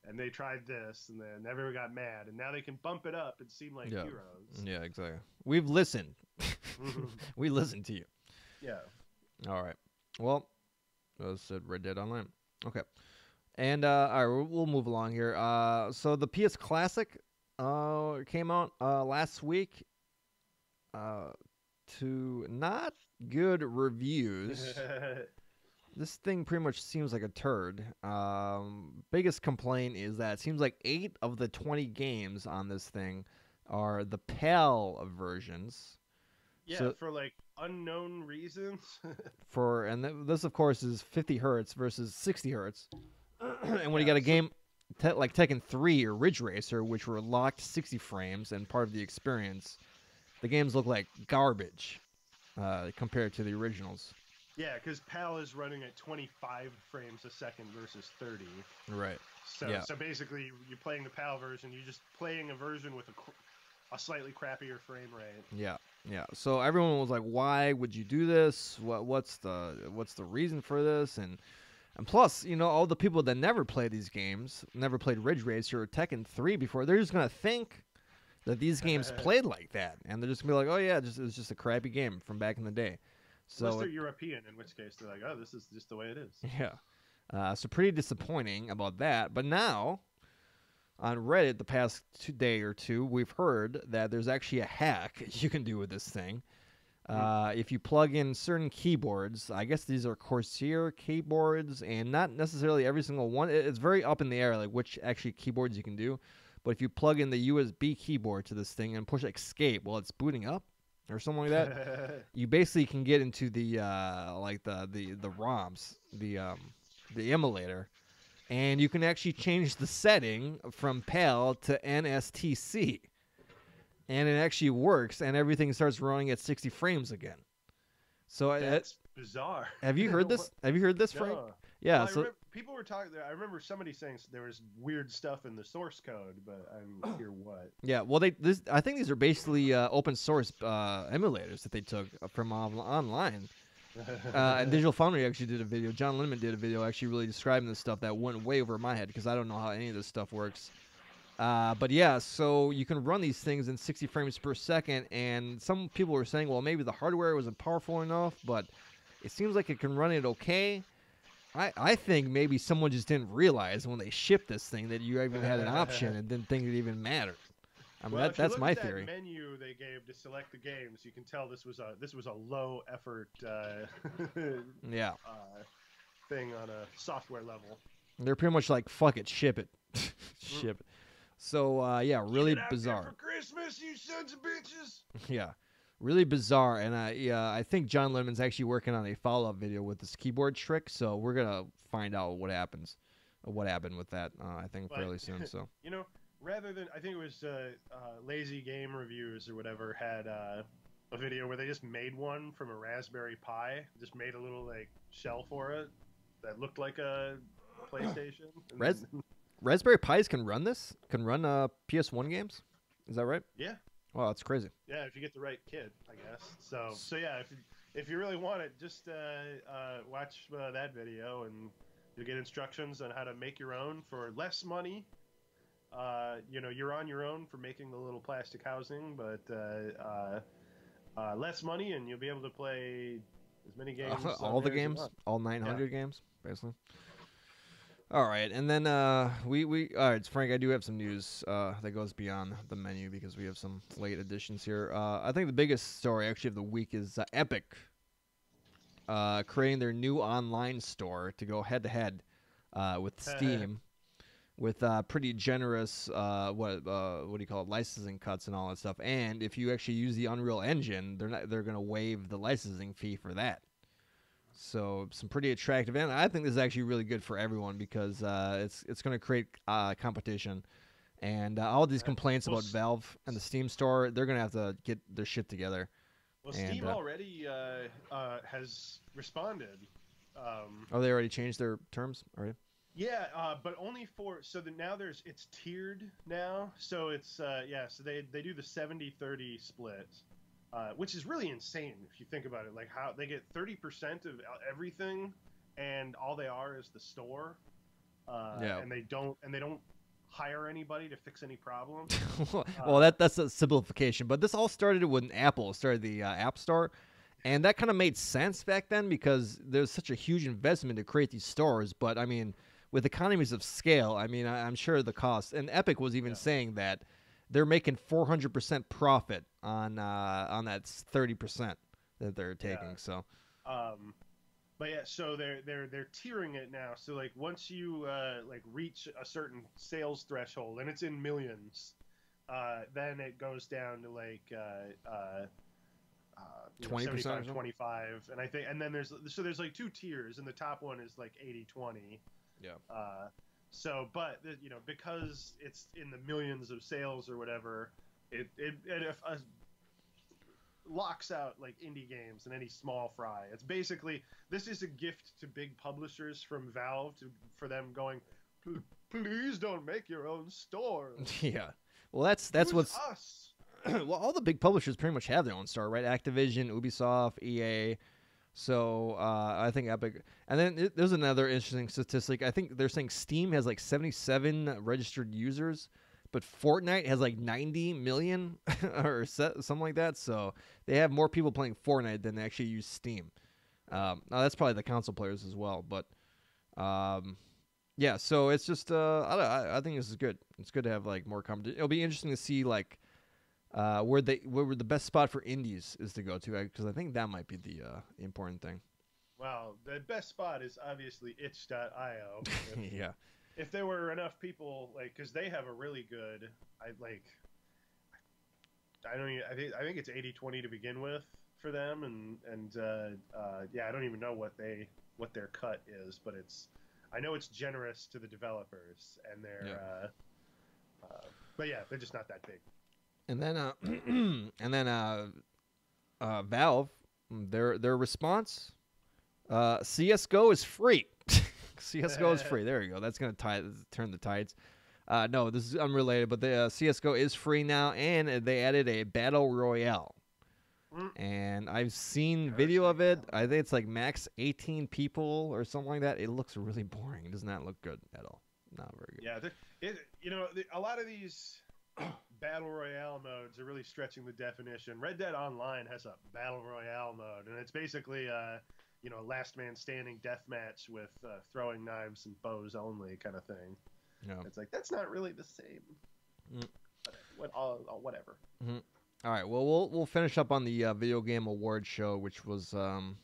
and they tried this, and then everyone got mad, and now they can bump it up and seem like Yeah. heroes. Yeah, exactly. We've listened. We listened to you. Yeah. All right. Well, that said Red Dead Online. Okay. And all right, we'll move along here. So the PS Classic came out last week to not good reviews. This thing pretty much seems like a turd. Biggest complaint is that it seems like 8 of the 20 games on this thing are the PAL versions. Yeah, So, for like unknown reasons. and this of course is 50 hertz versus 60 hertz. And when you got a game like Tekken 3 or Ridge Racer, which were locked 60 frames and part of the experience, the games look like garbage compared to the originals. Yeah, because PAL is running at 25 frames a second versus 30. Right. So basically, you're playing the PAL version. You're just playing a version with a slightly crappier frame rate. Yeah. So everyone was like, "Why would you do this? What's the reason for this?" And plus, all the people that never played these games, never played Ridge Racer or Tekken 3 before, they're just gonna think that these games played like that, and they're just gonna be like, "Oh yeah, it's just a crappy game from back in the day." So unless they're European, in which case they're like, "Oh, this is just the way it is." Yeah. So pretty disappointing about that. But now, on Reddit, the past day or two, we've heard that there's actually a hack you can do with this thing. If you plug in certain keyboards, I guess these are Corsair keyboards, and not necessarily every single one. It's very up in the air, like which actually keyboards you can do. But if you plug in the USB keyboard to this thing and push escape while it's booting up, or something like that, you basically can get into the the ROMs, the emulator, and you can actually change the setting from PAL to NSTC, and it actually works, and everything starts running at 60 frames again. So that's bizarre. Have you heard this? Have you heard this, Frank? No. Yeah. Well, people were talking. I remember somebody saying there was weird stuff in the source code, but I'm here what? Yeah. Well, I think these are basically open source emulators that they took from online. And Digital Foundry actually did a video. John Lindemann did a video actually really describing this stuff that went way over my head because I don't know how any of this stuff works. But yeah, so you can run these things in 60 frames per second, and some people were saying, well, maybe the hardware wasn't powerful enough, but it seems like it can run it okay. I think maybe someone just didn't realize when they shipped this thing that you even had an option and didn't think it even mattered. I mean, well, that's my at theory. That menu they gave to select the games, you can tell this was a low effort thing on a software level. They're pretty much like, fuck it, ship it, ship it. So yeah, really Get out bizarre. there for Christmas, you sons of bitches. Yeah. really bizarre. And I think John Lemon's actually working on a follow-up video with this keyboard trick. So we're gonna find out what happened with that. I think But fairly soon. So you know, rather than I think it was Lazy Game Reviews or whatever had a video where they just made one from a Raspberry Pi, just made a little like shell for it that looked like a PlayStation. And Res- then, Raspberry Pis can run this. Can run PS1 games. Is that right? yeah, Wow, that's crazy. yeah, if you get the right kit, I guess. So yeah, if you really want it, just watch that video and you'll get instructions on how to make your own for less money. You're on your own for making the little plastic housing, but less money, and you'll be able to play as many games. All the as you games, want. all 900 games, basically. All right, and then we all right, Frank. I do have some news that goes beyond the menu because we have some late additions here. I think the biggest story actually of the week is Epic creating their new online store to go head to head with Steam, with pretty generous what do you call it, licensing cuts and all that stuff. And if you actually use the Unreal Engine, they're going to waive the licensing fee for that. So some pretty attractive, and I think this is actually really good for everyone because it's going to create competition, and all these complaints about Valve and the Steam store, they're going to have to get their shit together. Well, Steam already has responded. Oh, they already changed their terms already? Yeah, but only for now it's tiered now. So it's so they do the 70-30 split. Which is really insane if you think about it. Like how they get 30% of everything, and all they are is the store. And they don't hire anybody to fix any problems. Well, that's a simplification. But this all started when Apple started the App Store, and that kind of made sense back then because there's such a huge investment to create these stores. But I mean, with economies of scale, I mean, I'm sure the cost. And Epic was even saying that they're making 400% profit on that 30% that they're taking. So, but yeah, so they're tiering it now. So like once you like reach a certain sales threshold, and it's in millions, then it goes down to like 20%, 75, 25, and I think, and then there's like two tiers, and the top one is like 80-20. Yeah. So, but because it's in the millions of sales or whatever, it locks out like indie games and any small fry. It's basically, this is a gift to big publishers from Valve for them going, please don't make your own store. Yeah. Well, that's what's us. Well, all the big publishers pretty much have their own store, right? Activision, Ubisoft, EA. So I think Epic, and then there's another interesting statistic. I think they're saying Steam has like 77 registered users, but Fortnite has like 90 million or something like that. So they have more people playing Fortnite than they actually use Steam. Now that's probably the console players as well, but yeah. So it's just I think this is good. It's good to have like more competition. It'll be interesting to see like where the best spot for indies is to go to, because I think that might be the important thing. Well, the best spot is obviously itch.io. Yeah. If there were enough people, like, because they have a really good, I think it's 80-20 to begin with for them, and yeah, I don't even know what their cut is, but I know it's generous to the developers, and they're but yeah, they're just not that big. And then Valve, their response, CS:GO is free. CS:GO is free. There you go. That's gonna turn the tides. No, this is unrelated, but the CS:GO is free now, and they added a battle royale. And I've seen video of it. I think it's like max 18 people or something like that. It looks really boring. It does not look good at all. Not very good. Yeah, a lot of these battle royale modes are really stretching the definition. Red Dead Online has a battle royale mode, and it's basically last man standing deathmatch with throwing knives and bows only kind of thing. Yeah. It's like, that's not really the same. Whatever. Mm-hmm. All right. Well, we'll finish up on the video game award show, which was on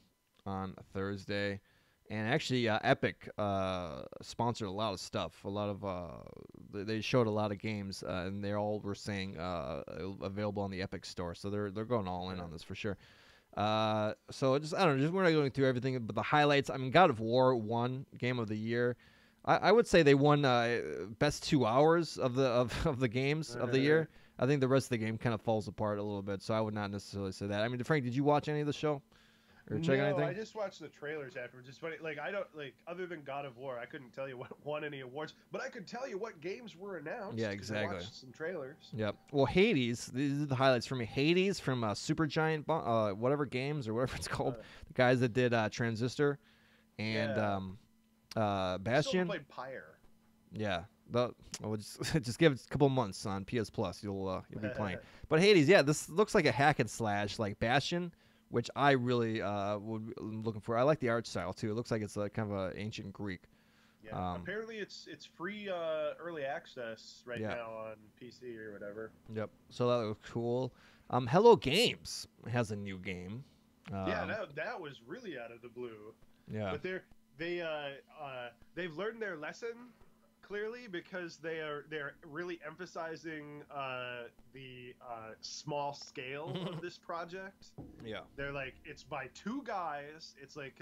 Thursday. And actually, Epic sponsored a lot of stuff. A lot of they showed a lot of games, and they all were saying available on the Epic store. So they're going all in Yeah. on this for sure. So just I don't know, just we're not going through everything, but the highlights. I mean, God of War won Game of the Year. I would say they won best 2 hours of of the games of the year. I think the rest of the game kind of falls apart a little bit, so I would not necessarily say that. I mean, Frank, did you watch any of the show or check No, I anything? just watched the trailers afterwards. It's funny, like I don't like other than God of War, I couldn't tell you what won any awards, but I could tell you what games were announced. Yeah, 'Cause I exactly. watched some trailers. Yep. Well, Hades. These are the highlights for me. Hades from Supergiant, whatever games or whatever it's called. Uh, The guys that did Transistor and yeah, I still haven't Bastion. played Pyre. Yeah. We'll just just give it a couple months on PS Plus. You'll be playing. But Hades, yeah, this looks like a hack and slash like Bastion, which I really am looking for. I like the art style too. It looks like it's kind of a ancient Greek. Yeah, apparently it's free early access right Yeah. now on PC or whatever. Yep. So that looks cool. Hello Games has a new game. Yeah, that was really out of the blue. Yeah. But they've learned their lesson clearly because they're really emphasizing the small scale of this project. Yeah. They're like it's by two guys. It's like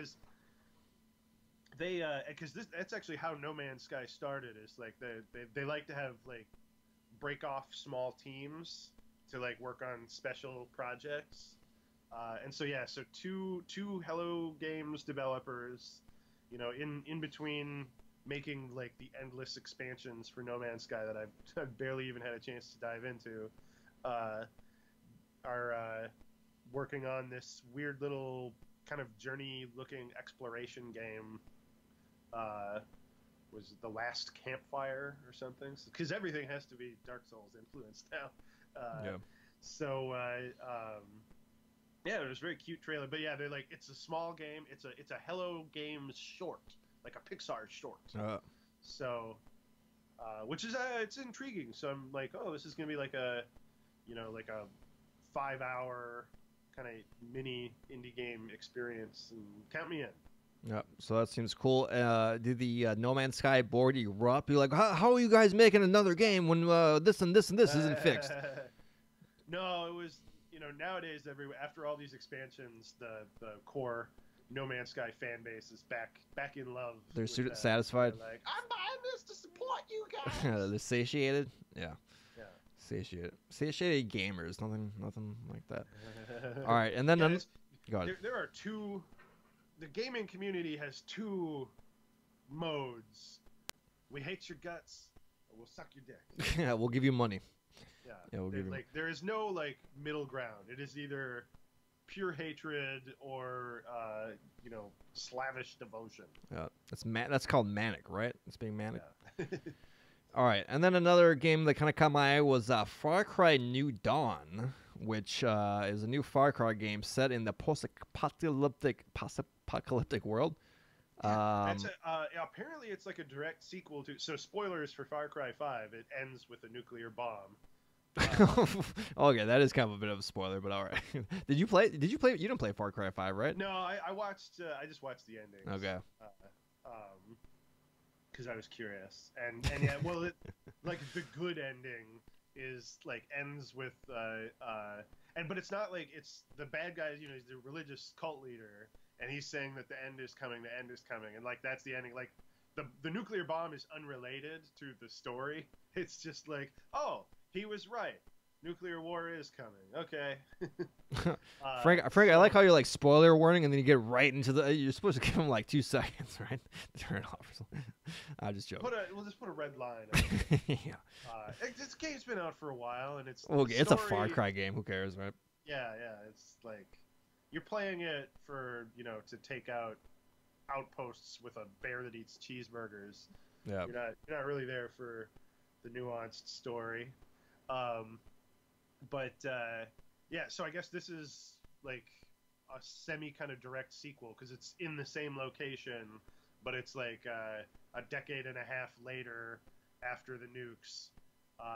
because that's actually how No Man's Sky started. Is like they like to have like break off small teams to like work on special projects. And so yeah, so two Hello Games developers, you know, in between making like the endless expansions for No Man's Sky that I've barely even had a chance to dive into, are working on this weird little kind of journey-looking exploration game. Was it The Last Campfire or something? Because everything has to be Dark Souls influenced now. Yeah. So yeah, it was a very cute trailer. But yeah, they're like it's a small game. It's a Hello Games short, like a Pixar short. So, which is it's intriguing. So I'm like, oh, this is gonna be like a, you know, like a 5-hour kind of mini indie game experience, and count me in. Yeah, so that seems cool. Did the No Man's Sky board erupt? You're like, how are you guys making another game when this and this and this isn't fixed? No, it was, you know, nowadays after all these expansions, the core No Man's Sky fan base is back in love. They're with satisfied. They're like, I'm buying this to support you guys. They're satiated. Yeah. Yeah. Satiated gamers. Nothing like that. All right, and then Yeah, go ahead. there are two. The gaming community has two modes. We hate your guts, or we'll suck your dick. Yeah, we'll give you money. Yeah, we'll give you. Like there is no like middle ground. It is either pure hatred or you know, slavish devotion. Yeah, that's called manic, right? It's being manic. Yeah. All right, and then another game that kind of caught my eye was Far Cry New Dawn, which is a new Far Cry game set in the post-apocalyptic world. Apparently, it's like a direct sequel to. So, spoilers for Far Cry 5. It ends with a nuclear bomb. Okay, that is kind of a bit of a spoiler, but all right. Did you play? You didn't play Far Cry 5, right? No, I watched. I just watched the ending. Okay. Because I was curious, and yeah, well, like the good ending is like ends with but it's not like it's the bad guy. You know, he's the religious cult leader, and he's saying that the end is coming, and like that's the ending. Like the nuclear bomb is unrelated to the story. It's just like, oh, he was right. Nuclear war is coming. Okay. Frank, I like how you're like spoiler warning, and then you get right into the. You're supposed to give him like 2 seconds, right? To turn it off or something. I just joke. We'll just put a red line. Yeah. This game's been out for a while, and it's okay. It's a Far Cry game. Who cares, right? Yeah. It's like you're playing it for to take out outposts with a bear that eats cheeseburgers. Yeah. You're not really there for the nuanced story. But yeah, so I guess this is like a semi kind of direct sequel because it's in the same location, but it's like a decade and a half later after the nukes.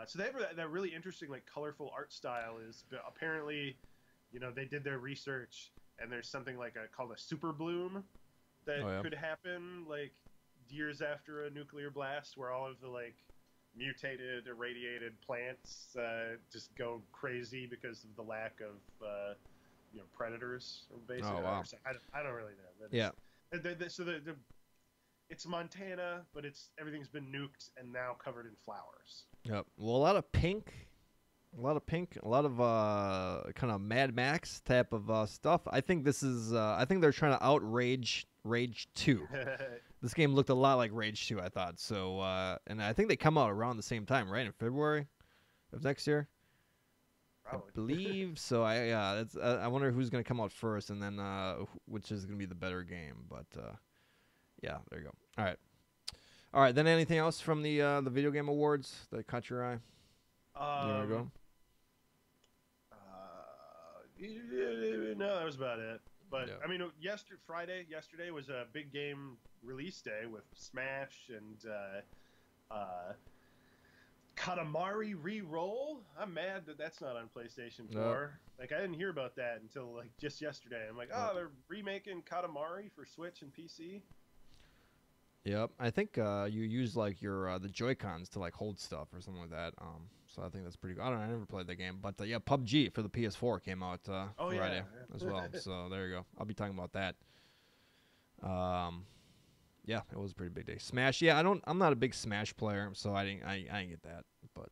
So they have that really interesting like colorful art style. Is apparently, they did their research and there's something like called a super bloom that Oh yeah. could happen like years after a nuclear blast, where all of the like mutated, irradiated plants just go crazy because of the lack of predators, basically. Oh wow. I don't really know. But Yeah. so it's Montana, but everything's been nuked and now covered in flowers. Yep. Well, a lot of pink, a lot of kind of Mad Max type of stuff. I think this is. I think they're trying to outrage Rage 2. This game looked a lot like Rage 2, I thought. So, and I think they come out around the same time, right? In February of next year. Probably. I believe so. I wonder who's going to come out first, and then which is going to be the better game. But yeah, there you go. All right. Then anything else from the video game awards that caught your eye? You want to go? No, that was about it. But Yeah. I mean, yesterday was a big game release day with Smash and Katamari Re-Roll. I'm mad that that's not on PlayStation 4. No. Like, I didn't hear about that until like just yesterday. I'm like, oh, they're remaking Katamari for Switch and PC. Yep. I think you use like your the Joy-Cons to like hold stuff or something like that. So I think that's pretty good. I don't know. I never played that game, but yeah, PUBG for the PS4 came out Friday as well. So there you go. I'll be talking about that. Yeah, it was a pretty big day. Smash. Yeah, I'm not a big Smash player, so I didn't get that. But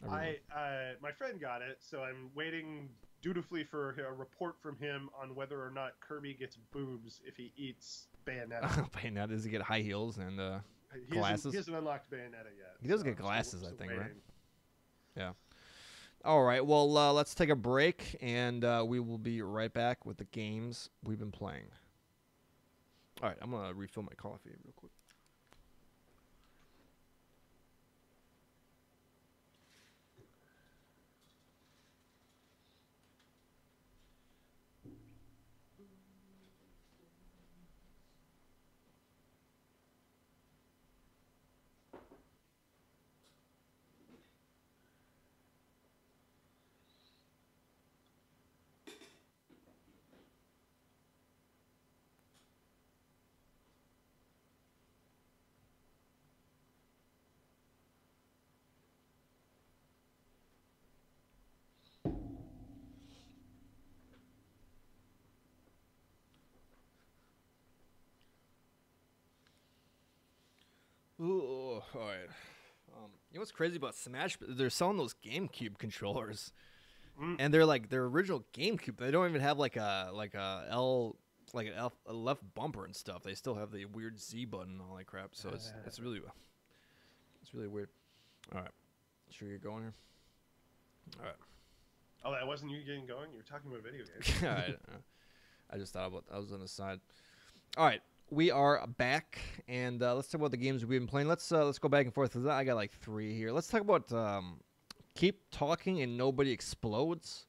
my friend got it, so I'm waiting dutifully for a report from him on whether or not Kirby gets boobs if he eats Bayonetta. Bayonetta, does he get high heels and glasses? He hasn't unlocked Bayonetta yet. He does get glasses, I think, waiting. right? Yeah. All right. Well, let's take a break, and we will be right back with the games we've been playing. All right. I'm gonna refill my coffee real quick. Ooh, all right. You know what's crazy about Smash? They're selling those GameCube controllers, and they're like their original GameCube. They don't even have like a left bumper and stuff. They still have the weird Z button and all that crap. So it's really weird. All right, should we get going here? All right. Oh, that wasn't you getting going? You were talking about video games. All right. I just thought I was on the side. All right. We are back, and let's talk about the games we've been playing. Let's go back and forth. I got like 3 here. Let's talk about Keep Talking and Nobody Explodes.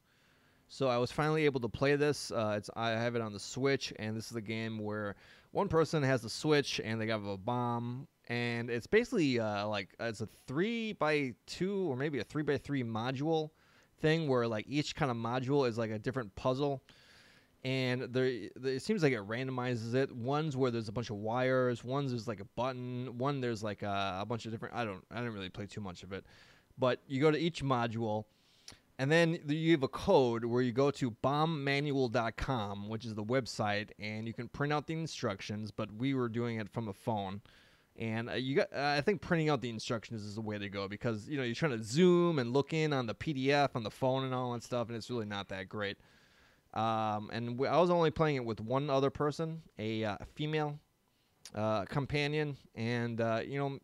So I was finally able to play this. I have it on the Switch, and this is a game where one person has the Switch, and they have a bomb, and it's basically it's a 3x2 or maybe a 3x3 module thing where like each kind of module is like a different puzzle. And it seems like it randomizes it. One's where there's a bunch of wires. One's there's like a button. One there's like a bunch of different. I didn't really play too much of it, but you go to each module, and then you have a code where you go to bombmanual.com, which is the website, and you can print out the instructions. But we were doing it from a phone, and I think printing out the instructions is the way to go because you're trying to zoom and look in on the PDF on the phone and all that stuff, and it's really not that great. I was only playing it with one other person, a female companion. And,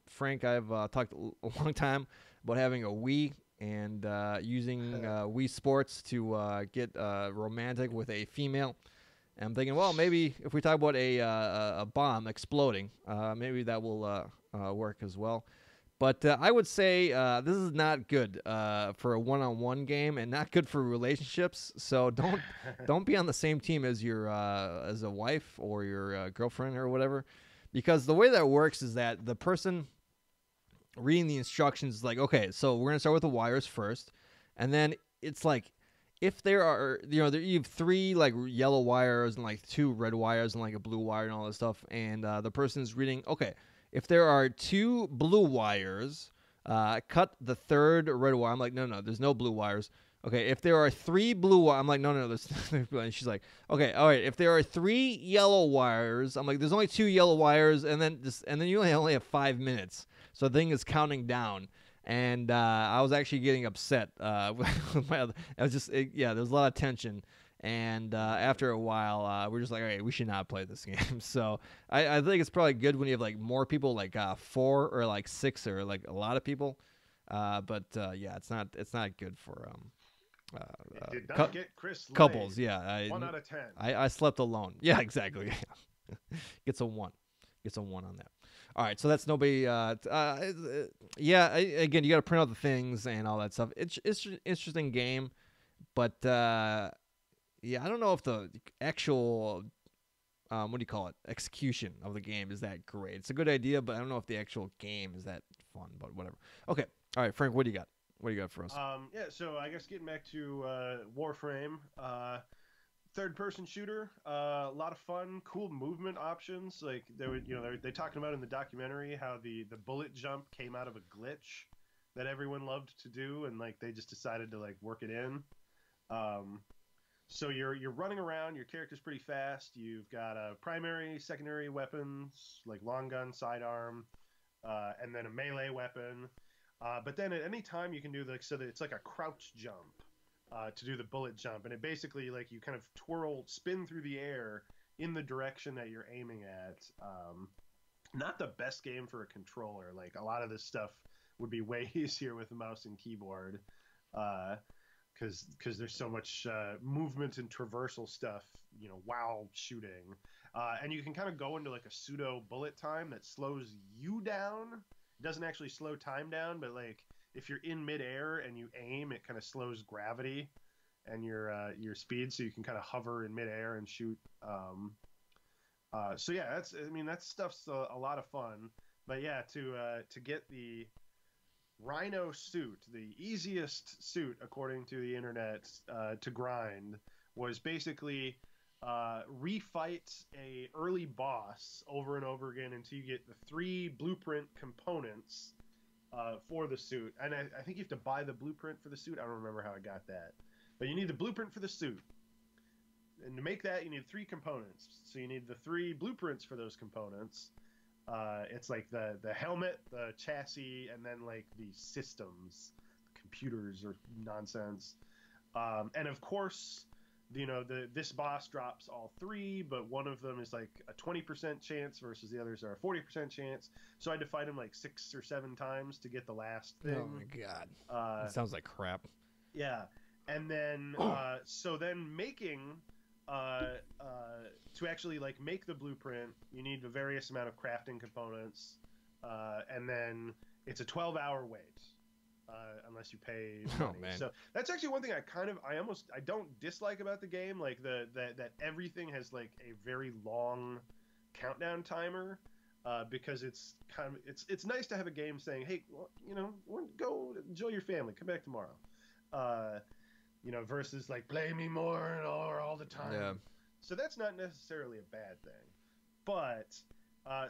Frank, I've talked a long time about having a Wii and using Wii Sports to get romantic with a female. And I'm thinking, well, maybe if we talk about a bomb exploding, maybe that will work as well. But I would say this is not good for a one-on-one game, and not good for relationships. So don't be on the same team as your as a wife or your girlfriend or whatever, because the way that works is that the person reading the instructions is like, okay, so we're gonna start with the wires first, and then it's like if there are, you have three like yellow wires and like two red wires and like a blue wire and all this stuff, and the person's reading, okay, if there are two blue wires, cut the third red wire. I'm like, no, there's no blue wires. Okay, if there are three blue wires, I'm like, no, there's. And she's like, okay, all right. If there are three yellow wires, I'm like, there's only two yellow wires, and then you only have 5 minutes, so the thing is counting down. And I was actually getting upset with my other. I was just, there was a lot of tension. And after a while, we're just like, all right, we should not play this game. So I think it's probably good when you have like more people, like 4 or like 6 or like a lot of people. But it's not good for It did not get Chris laid. couples. Yeah, 1 out of 10. I slept alone. Yeah, exactly. Gets a 1. Gets a 1 on that. All right, so that's nobody. Again, you got to print out the things and all that stuff. It's an interesting game, but I don't know if the actual what do you call it, execution of the game is that great. It's a good idea, but I don't know if the actual game is that fun. But whatever. Okay, all right, Frank, what do you got? What do you got for us? So I guess getting back to Warframe, third-person shooter, a lot of fun, cool movement options. Like they talked about in the documentary how the bullet jump came out of a glitch that everyone loved to do, and like they just decided to like work it in. So you're running around. Your character's pretty fast. You've got primary, secondary weapons like long gun, sidearm, and then a melee weapon. But then at any time you can do so that it's like a crouch jump to do the bullet jump, and it basically like you kind of spin through the air in the direction that you're aiming at. Not the best game for a controller. Like a lot of this stuff would be way easier with a mouse and keyboard, because there's so much movement and traversal stuff, while shooting, and you can kind of go into like a pseudo bullet time that slows you down. Doesn't actually slow time down, but like if you're in midair and you aim, it kind of slows gravity and your speed, so you can kind of hover in midair and shoot. So yeah, that stuff's a lot of fun. But yeah, to get the Rhino suit, the easiest suit according to the internet to grind, was basically refight a early boss over and over again until you get the 3 blueprint components for the suit. And I think you have to buy the blueprint for the suit. I don't remember how I got that, but you need the blueprint for the suit, and to make that you need 3 components. So you need the 3 blueprints for those components. It's like the helmet, the chassis, and then like the systems, the computers or nonsense. And of course, this boss drops all 3, but one of them is like a 20% chance versus the others are a 40% chance. So I had to fight him like 6 or 7 times to get the last thing. Oh my god, that sounds like crap. Yeah, and then so then making to actually like make the blueprint, you need a various amount of crafting components, and then it's a 12-hour wait. Unless you pay money. Oh, man. So that's actually one thing I don't dislike about the game, like that everything has like a very long countdown timer, because it's nice to have a game saying, hey, go enjoy your family, come back tomorrow, versus like play me more or all the time. Yeah. So that's not necessarily a bad thing, but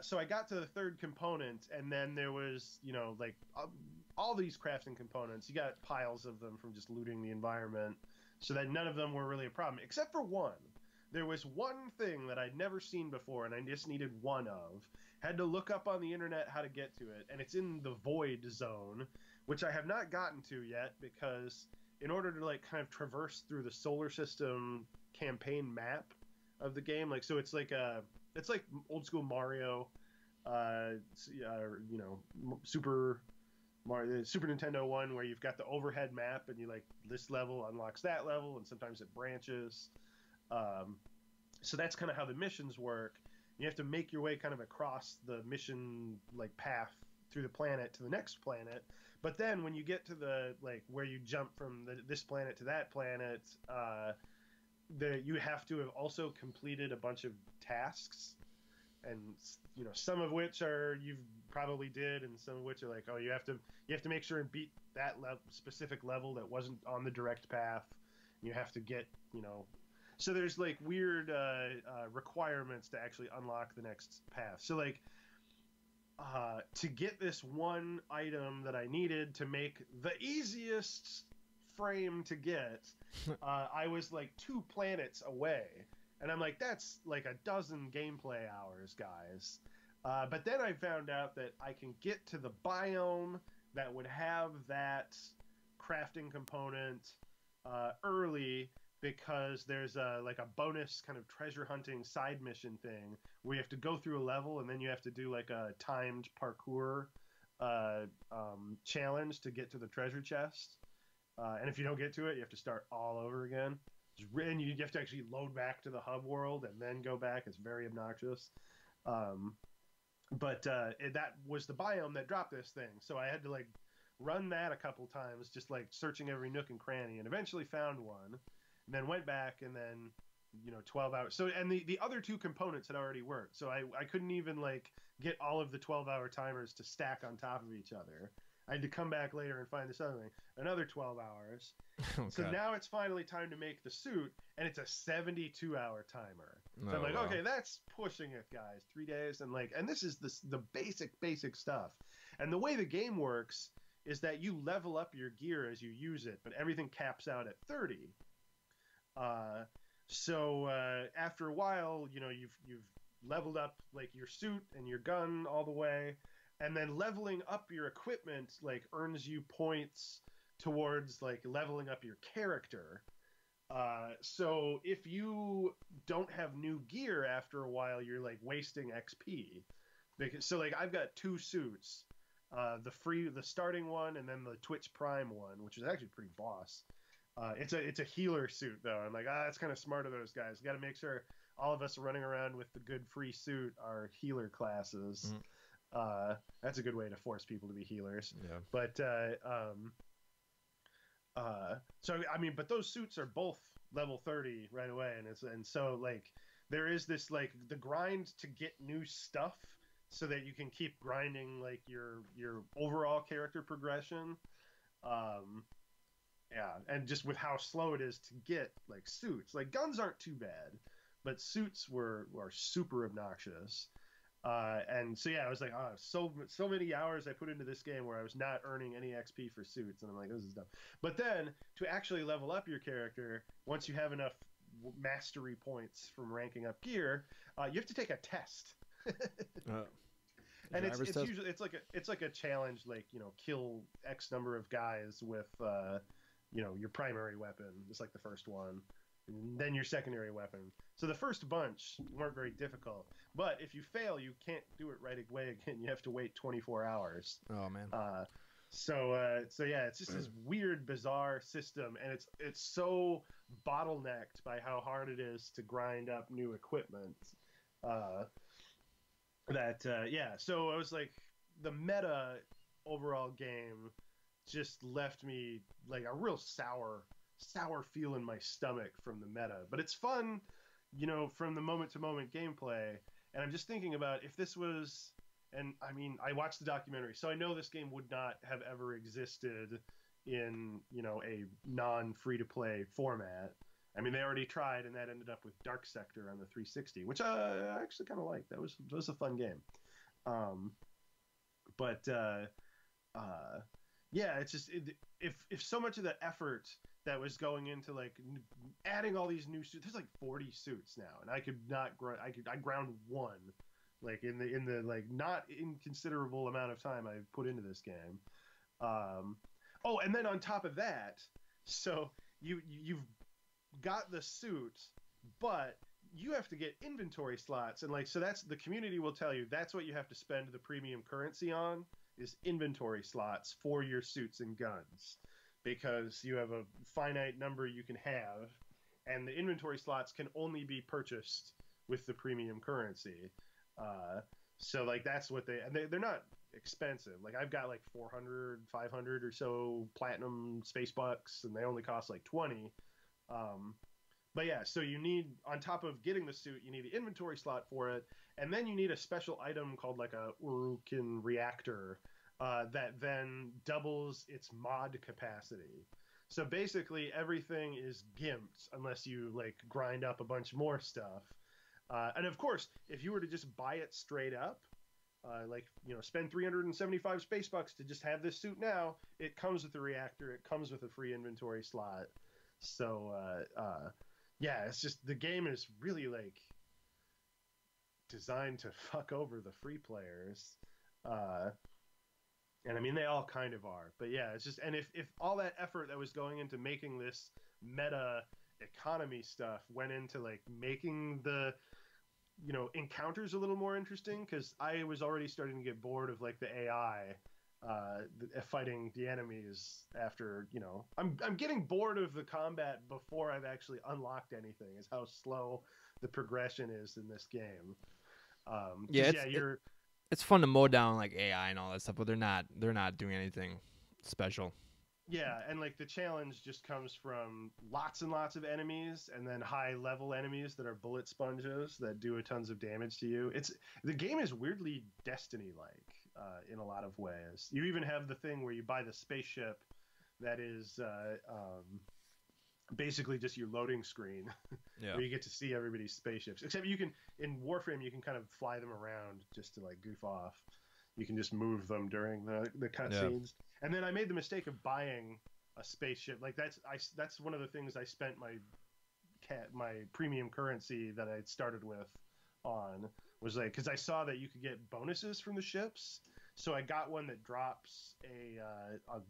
so I got to the 3rd component, and then there was all these crafting components. You got piles of them from just looting the environment, so that none of them were really a problem, except for one. There was one thing that I'd never seen before, and I just needed one of. Had to look up on the internet how to get to it, and it's in the Void Zone, which I have not gotten to yet, because in order to like kind of traverse through the solar system campaign map of the game, like, so it's like old school Mario, Super Mario, the Super Nintendo one, where you've got the overhead map and you like this level unlocks that level, and sometimes it branches. So that's kind of how the missions work. You have to make your way kind of across the mission like path through the planet to the next planet. But then when you get to the like where you jump from this planet to that planet, you have to have also completed a bunch of tasks, and some of which are you've probably did, and some of which are like, oh, you have to make sure and beat that specific level that wasn't on the direct path, You have to get, so there's like weird requirements to actually unlock the next path. So like to get this one item that I needed to make the easiest frame to get, I was like 2 planets away. And I'm like, that's like a dozen gameplay hours, guys. But then I found out that I can get to the biome that would have that crafting component early because there's like a bonus kind of treasure hunting side mission thing where you have to go through a level and then you have to do like a timed parkour challenge to get to the treasure chest. And if you don't get to it, you have to start all over again. And you have to actually load back to the hub world and then go back. It's very obnoxious. But that was the biome that dropped this thing. So I had to like run that a couple times, just like searching every nook and cranny, and eventually found one. And then went back and then 12 hours. So and the other two components had already worked. So I couldn't even like get all of the 12-hour timers to stack on top of each other. I had to come back later and find this other thing. Another 12 hours. Oh, so God. now it's finally time to make the suit, and it's a 72-hour timer. So Oh, I'm like, wow. okay, that's pushing it, guys. 3 days, and this is the basic stuff. And the way the game works is that you level up your gear as you use it, but everything caps out at 30. So after a while, you've leveled up like your suit and your gun all the way, and then leveling up your equipment like earns you points towards like leveling up your character. So if you don't have new gear after a while, you're like wasting XP. So like I've got 2 suits, the starting one and then the Twitch Prime one, which is actually pretty boss. It's a healer suit though. I'm like, that's kind of smart of those guys. Got to make sure all of us running around with the good free suit are healer classes. That's a good way to force people to be healers. Yeah. But so I mean, but those suits are both level 30 right away, and so like there is this like the grind to get new stuff so that you can keep grinding like your overall character progression. Yeah, and just with how slow it is to get like suits, like guns aren't too bad, but suits were super obnoxious. And so yeah, I was like, so many hours I put into this game where I was not earning any XP for suits, and I'm like, this is dumb. But then to actually level up your character, once you have enough mastery points from ranking up gear, you have to take a test. And it's usually it's like a challenge, like kill X number of guys with your primary weapon. It's like the first one, and then your secondary weapon. So the first bunch weren't very difficult, but if you fail, you can't do it right away again. You have to wait 24 hours. Oh, man. So yeah, it's just this weird, bizarre system, and it's so bottlenecked by how hard it is to grind up new equipment. Yeah. So I was like, the meta overall game just left me like a real sour feel in my stomach from the meta. But it's fun, from the moment to moment gameplay. And I'm just thinking about if this was, and I mean, I watched the documentary, so I know this game would not have ever existed in, a non free to play format. I mean, they already tried, and that ended up with Dark Sector on the 360, which I actually kind of liked. That was a fun game. Yeah, it's just if so much of the effort that was going into like adding all these new suits, there's like 40 suits now, and I could not grind. I ground one, like in the like not inconsiderable amount of time I put into this game. Oh, and then on top of that, so you've got the suit, but you have to get inventory slots, and like so that's the community will tell you that's what you have to spend the premium currency on is inventory slots for your suits and guns, because you have a finite number you can have, and the inventory slots can only be purchased with the premium currency. So like that's what they're not expensive. Like I've got like 400, 500 or so platinum space bucks, and they only cost like 20. But yeah, so you need, on top of getting the suit, you need the inventory slot for it, and then you need a special item called like a Urukin reactor that then doubles its mod capacity. So basically, everything is gimped unless you like grind up a bunch more stuff. And of course, if you were to just buy it straight up, like spend 375 space bucks to just have this suit now, it comes with the reactor, it comes with a free inventory slot. So yeah, it's just the game is really like designed to fuck over the free players. Uh, and I mean, they all kind of are. But yeah, it's just, and if all that effort that was going into making this meta economy stuff went into like making the encounters a little more interesting, because I was already starting to get bored of like the AI fighting the enemies after I'm getting bored of the combat before I've actually unlocked anything, is how slow the progression is in this game. Yeah, Yeah, you're it's fun to mow down like AI and all that stuff, but they're not doing anything special. yeah, and like the challenge just comes from lots and lots of enemies, and then high level enemies that are bullet sponges that do a tons of damage to you. The game is weirdly Destiny like in a lot of ways. You even have the thing where you buy the spaceship that is basically just your loading screen, Yeah. where you get to see everybody's spaceships. Except you can, in Warframe, you can kind of fly them around just to like goof off. You can just move them during the cutscenes. And then I made the mistake of buying a spaceship. Like that's one of the things I spent my premium currency that I started with on, was like, because I saw that you could get bonuses from the ships. So I got one that drops a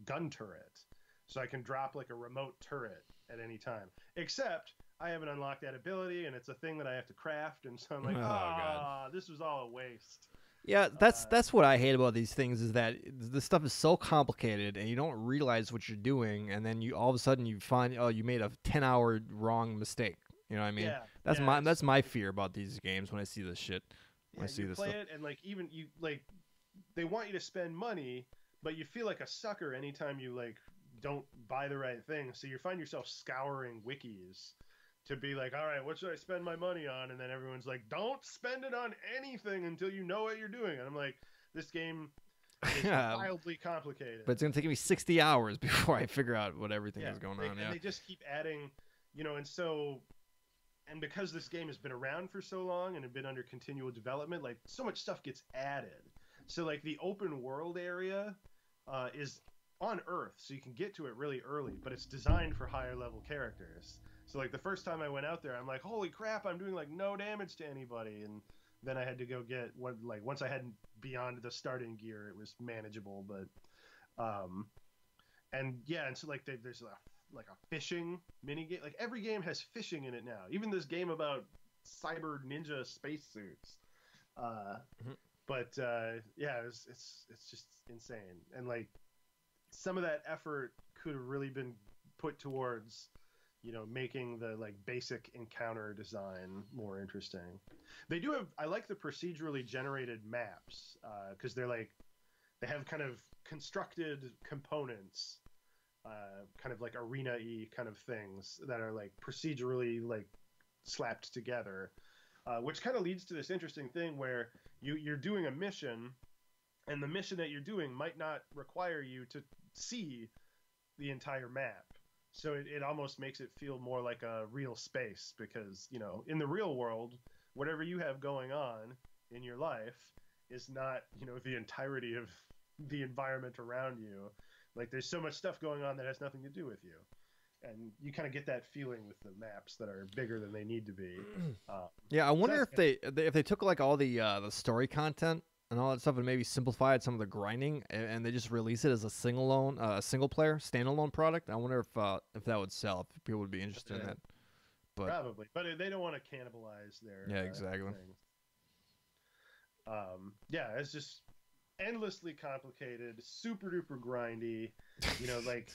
gun turret, so I can drop like a remote turret at any time. Except I haven't unlocked that ability, and it's a thing that I have to craft, and so I'm like, Oh god. this was all a waste. Yeah, that's what I hate about these things, is that this stuff is so complicated and you don't realize what you're doing, and then you all of a sudden you find, oh, you made a 10-hour wrong mistake. You know what I mean? Yeah, That's my fear about these games when I see this shit. When I see you this play stuff. it, and like even you like they want you to spend money, but you feel like a sucker anytime you like don't buy the right thing. So you find yourself scouring wikis to be like, all right, what should I spend my money on? And then everyone's like, don't spend it on anything until you know what you're doing. And I'm like, this game is wildly complicated. But it's gonna take me 60 hours before I figure out what everything is going on. And they just keep adding, and because this game has been around for so long and had been under continual development, like so much stuff gets added. So like the open world area is on Earth, so you can get to it really early, but it's designed for higher level characters. So like the first time I went out there, I'm like, holy crap, I'm doing like no damage to anybody. And then I had to go get once I had beyond the starting gear, it was manageable. But and so like there's a fishing mini game. Like every game has fishing in it now. Even this game about cyber ninja spacesuits. But it's just insane. And like some of that effort could have really been put towards making the like basic encounter design more interesting. I like the procedurally generated maps, because they have kind of constructed components, kind of like arena-y kind of things that are like procedurally like slapped together, which kind of leads to this interesting thing where you're doing a mission, and the mission that you're doing might not require you to see the entire map. So it almost makes it feel more like a real space, because, in the real world, whatever you have going on in your life is not, the entirety of the environment around you. Like there's so much stuff going on that has nothing to do with you. And you kind of get that feeling with the maps that are bigger than they need to be. Yeah, I wonder if they took like all the story content and all that stuff and maybe simplified some of the grinding, and they just release it as a single player standalone product. I wonder if that would sell, if people would be interested in that. But probably, but they don't want to cannibalize their exactly. things. It's just endlessly complicated, super duper grindy. Like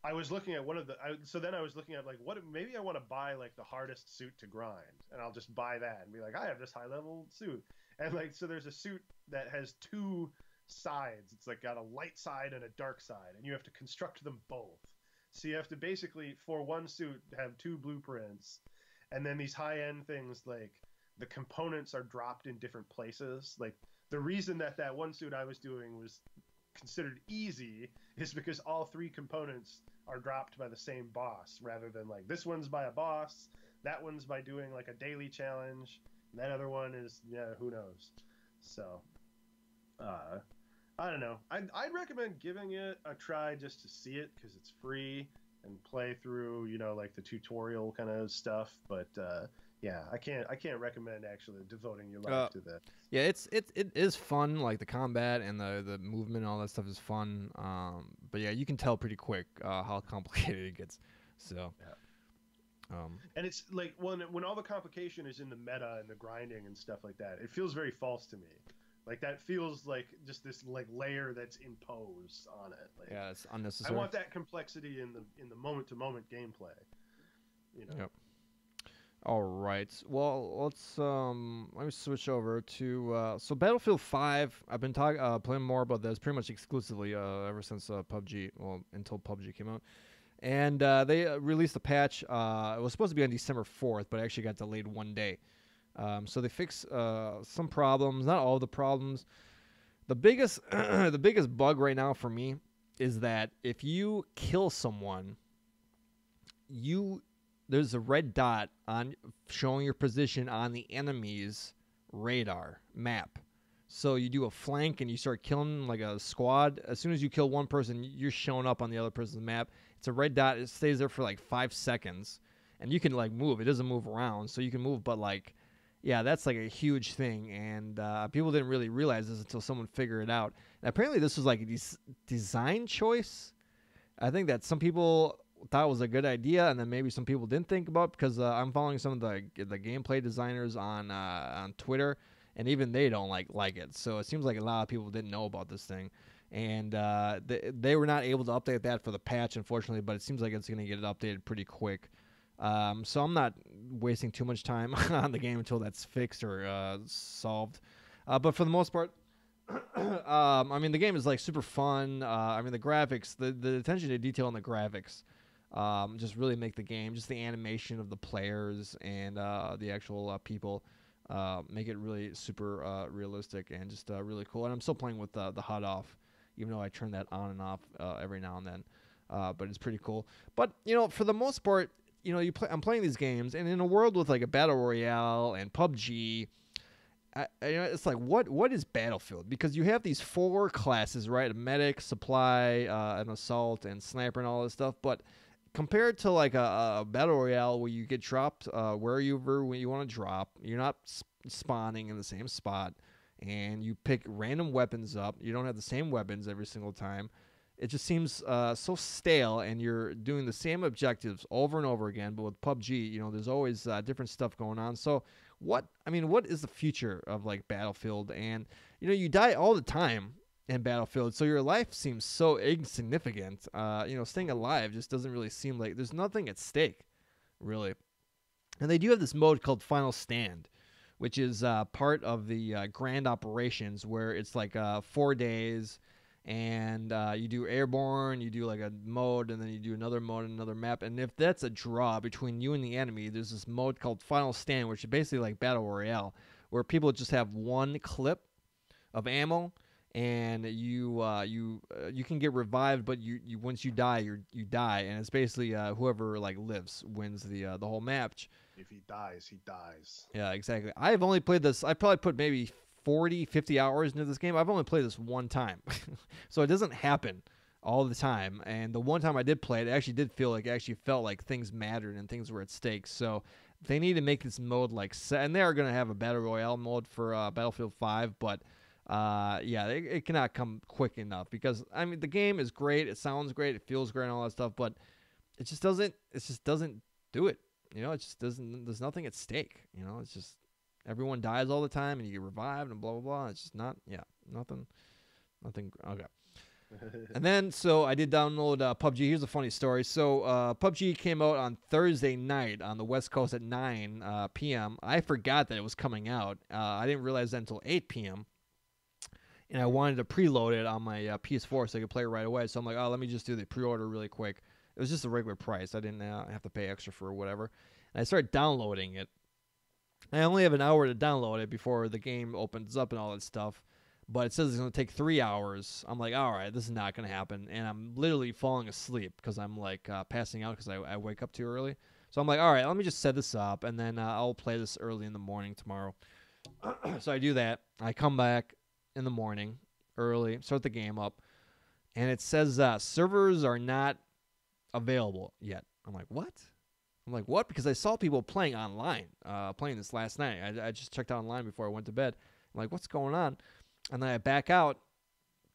I was looking at then I was looking at like maybe I want to buy like the hardest suit to grind, and I'll just buy that and be like, I have this high level suit. And like, so there's a suit that has two sides. It's like got a light side and a dark side, and you have to construct them both. So you have to basically, for one suit, have two blueprints. And then these high-end things, like the components are dropped in different places. Like the reason that one suit I was doing was considered easy is because all three components are dropped by the same boss, rather than like this one's by a boss, that one's by doing like a daily challenge, and that other one is, yeah, who knows. So uh, I don't know. I'd recommend giving it a try just to see it because it's free and play through, like the tutorial kind of stuff. But yeah, I can't recommend actually devoting your Uh, life to that. yeah, it is fun. Like the combat and the movement and all that stuff is fun. But yeah, you can tell pretty quick how complicated it gets. So, Yeah. um, And it's like when all the complication is in the meta and the grinding and stuff like that, it feels very false to me. Like that feels like just this like layer that's imposed on it. Like yeah, it's I unnecessary. want that complexity in the moment to moment gameplay. You know. Yep. All right. Well, let me switch over to so Battlefield 5. I've been talking playing more about this pretty much exclusively ever since PUBG, well, until PUBG came out. And they released a patch. It was supposed to be on December 4th, but it actually got delayed one day. So they fixed some problems, not all the problems. The biggest the biggest bug right now for me is that if you kill someone, you there's a red dot on showing your position on the enemy's radar map. So you do a flank and you start killing like a squad. As soon as you kill one person, you're showing up on the other person's map. It's a red dot. It stays there for like 5 seconds, and you can like move. It doesn't move around, so you can move. But like, yeah, that's like a huge thing, and people didn't really realize this until someone figured it out. And apparently, this was like a design choice. I think that some people thought it was a good idea, and then maybe some people didn't think about it because I'm following some of the gameplay designers on Twitter, and even they don't like it. So it seems like a lot of people didn't know about this thing, and they were not able to update that for the patch, unfortunately. But it seems like it's going to get it updated pretty quick. So I'm not wasting too much time on the game until that's fixed or solved. But for the most part, I mean, the game is like super fun. I mean, the graphics, the attention to detail in the graphics, just really make the game. Just the animation of the players and the actual people make it really super realistic and just really cool. And I'm still playing with the HUD off, even though I turn that on and off every now and then. But it's pretty cool. But for the most part, I'm playing these games, and in a world with like a battle royale and PUBG. It's like what is Battlefield? Because you have these 4 classes, right? A medic, supply, an assault, and sniper, and all this stuff. But compared to like a battle royale where you get dropped wherever when you want to drop, you're not spawning in the same spot, and you pick random weapons up. You don't have the same weapons every single time. It just seems so stale, and you're doing the same objectives over and over again. But with PUBG, there's always different stuff going on. So what is the future of like Battlefield? And you die all the time in Battlefield, so your life seems so insignificant. Staying alive just doesn't really seem like there's nothing at stake, really. And they do have this mode called Final Stand, which is part of the Grand Operations, where it's like 4 days. And you do airborne, you do like a mode, and then you do another mode, another map. And if that's a draw between you and the enemy, there's this mode called Final Stand, which is basically like Battle Royale, where people just have one clip of ammo, and you can get revived, but you once you die, you die, and it's basically whoever like lives wins the whole match. If he dies, he dies. Yeah, exactly. I've only played this. I probably put maybe 40, 50 hours into this game. I've only played this one time. So it doesn't happen all the time. And the one time I did play it, it actually did feel like, it actually felt like things mattered and things were at stake. So they need to make this mode like set. And they are going to have a Battle Royale mode for Battlefield 5. But yeah, it cannot come quick enough because, I mean, the game is great. It sounds great. It feels great and all that stuff. But it just doesn't do it. It just doesn't, there's nothing at stake. It's just, everyone dies all the time, and you get revived, and blah blah blah. It's just nothing. Okay. And then, so I did download PUBG. Here's a funny story. So PUBG came out on Thursday night on the West Coast at 9 p.m. I forgot that it was coming out. I didn't realize that until 8 p.m. And I wanted to preload it on my PS4 so I could play it right away. So I'm like, oh, let me just do the pre-order really quick. It was just a regular price. I didn't have to pay extra for whatever. And I started downloading it. I only have an hour to download it before the game opens up and all that stuff. but it says it's going to take 3 hours. I'm like, all right, this is not going to happen. And I'm literally falling asleep because I'm like passing out because I wake up too early. So I'm like, all right, let me just set this up, and then I'll play this early in the morning tomorrow. So I do that. I come back in the morning early, start the game up, and it says servers are not available yet. I'm like, what? I'm like, what? Because I saw people playing online, playing this last night. I just checked online before I went to bed. I'm like, what's going on? And then I back out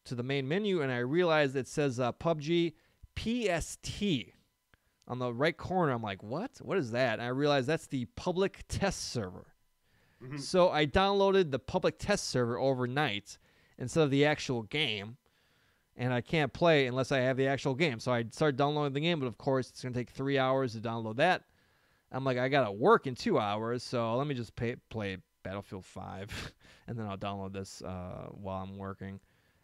to the main menu, and I realize it says PUBG PST on the right corner. I'm like, what? What is that? And I realize that's the public test server. Mhm. So I downloaded the public test server overnight instead of the actual game, and I can't play unless I have the actual game. So I started downloading the game, but of course it's going to take 3 hours to download that. I'm like, I got to work in 2 hours, so let me just play Battlefield 5, and then I'll download this while I'm working.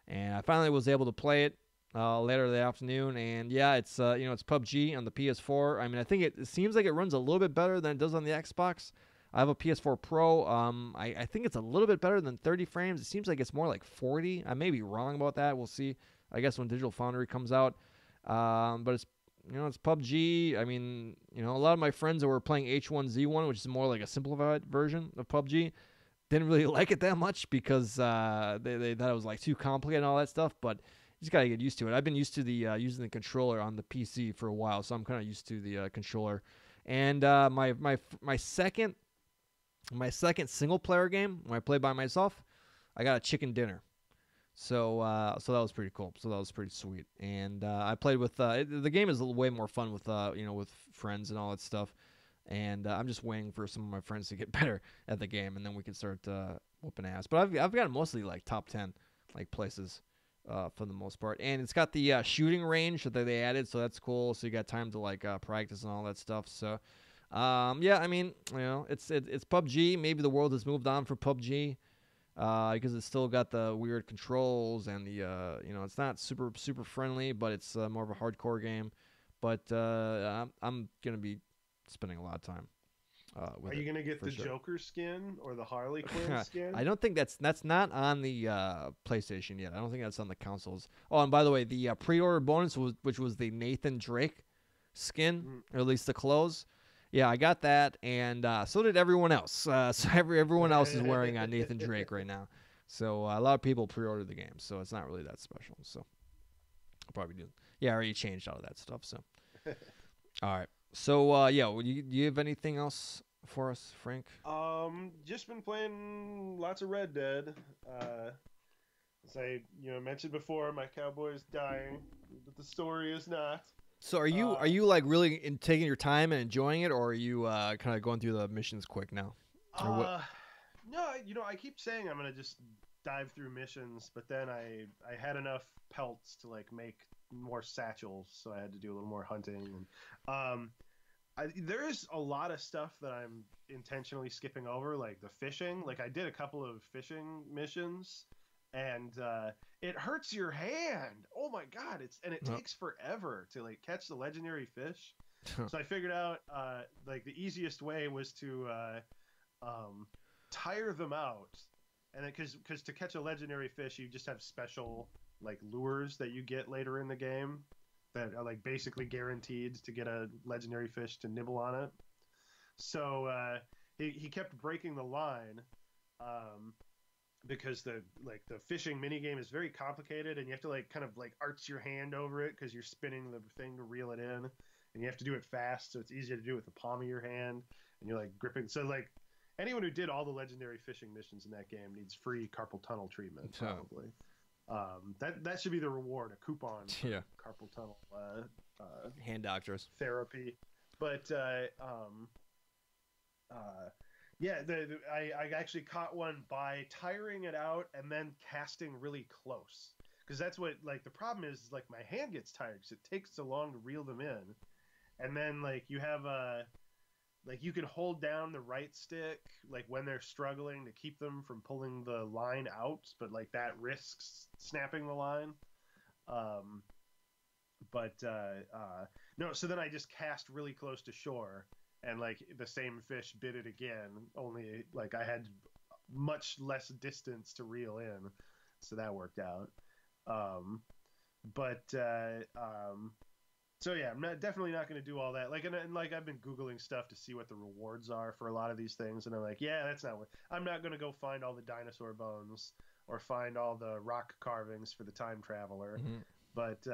And I finally was able to play it later that afternoon, and yeah, it's it's PUBG on the PS4. I mean, I think it seems like it runs a little bit better than it does on the Xbox. I have a PS4 Pro. I think it's a little bit better than 30 frames. It seems like it's more like 40. I may be wrong about that. We'll see. I guess when Digital Foundry comes out. But it's it's PUBG. I mean, a lot of my friends that were playing H1Z1, which is more like a simplified version of PUBG, didn't really like it that much because they thought it was like too complicated and all that stuff. But you just gotta get used to it. I've been used to the using the controller on the PC for a while, so I'm kind of used to the controller. And my second single player game when I play by myself, I got a chicken dinner. So that was pretty cool. So that was pretty sweet. And I played with the game is way more fun with with friends and all that stuff. And I'm just waiting for some of my friends to get better at the game, and then we can start whooping ass. But I've got mostly like top 10 like places for the most part. And it's got the shooting range that they added, so that's cool. So you got time to like practice and all that stuff. So yeah, I mean, it's PUBG. Maybe the world has moved on for PUBG. Because it's still got the weird controls and the it's not super friendly, but it's more of a hardcore game. But I'm gonna be spending a lot of time with Are it you gonna get for the sure. Joker skin or the Harley Quinn skin? I don't think that's not on the PlayStation yet. I don't think that's on the consoles. Oh, and by the way, the pre-order bonus which was the Nathan Drake skin, Mm. or at least the clothes. Yeah, I got that, and so did everyone else. So everyone else is wearing Nathan Drake right now. So a lot of people pre-ordered the game, so it's not really that special. So I'll probably do. Yeah, I already changed all of that stuff. So all right. So yeah, do you have anything else for us, Frank? Just been playing lots of Red Dead. As I mentioned before, my cowboy's dying, but the story is not. So are Uh, you like really taking your time and enjoying it, or are you kind of going through the missions quick now, or what? uh, no, I keep saying I'm gonna just dive through missions, but then I had enough pelts to like make more satchels, so I had to do a little more hunting. And there's a lot of stuff that I'm intentionally skipping over, like the fishing. Like I did a couple of fishing missions, and it hurts your hand. Oh my god! It Oh. takes forever to like catch the legendary fish. So I figured out like the easiest way was to tire them out, and then because to catch a legendary fish, you just have special like lures that you get later in the game that are like basically guaranteed to get a legendary fish to nibble on it. So he kept breaking the line because the fishing mini game is very complicated, and you have to like kind of like arch your hand over it because you're spinning the thing to reel it in, and you have to do it fast, so it's easier to do it with the palm of your hand, and you're like gripping. So like anyone who did all the legendary fishing missions in that game needs free carpal tunnel treatment probably. That should be the reward, a coupon for Yeah, carpal tunnel hand doctors. therapy. But yeah, I actually caught one by tiring it out and then casting really close. Because that's what, like, the problem is, like, my hand gets tired because it takes so long to reel them in. And then, like, you have like, you can hold down the right stick, like, when they're struggling to keep them from pulling the line out, but, like, that risks snapping the line. But no, so then I just cast really close to shore, and like the same fish bit it again, only like I had much less distance to reel in. so that worked out. Um, but so yeah, I'm definitely not going to do all that. Like, and like I've been googling stuff to see what the rewards are for a lot of these things, and I'm like, yeah, that's not what. I'm not going to go find all the dinosaur bones or find all the rock carvings for the time traveler. Mhm. But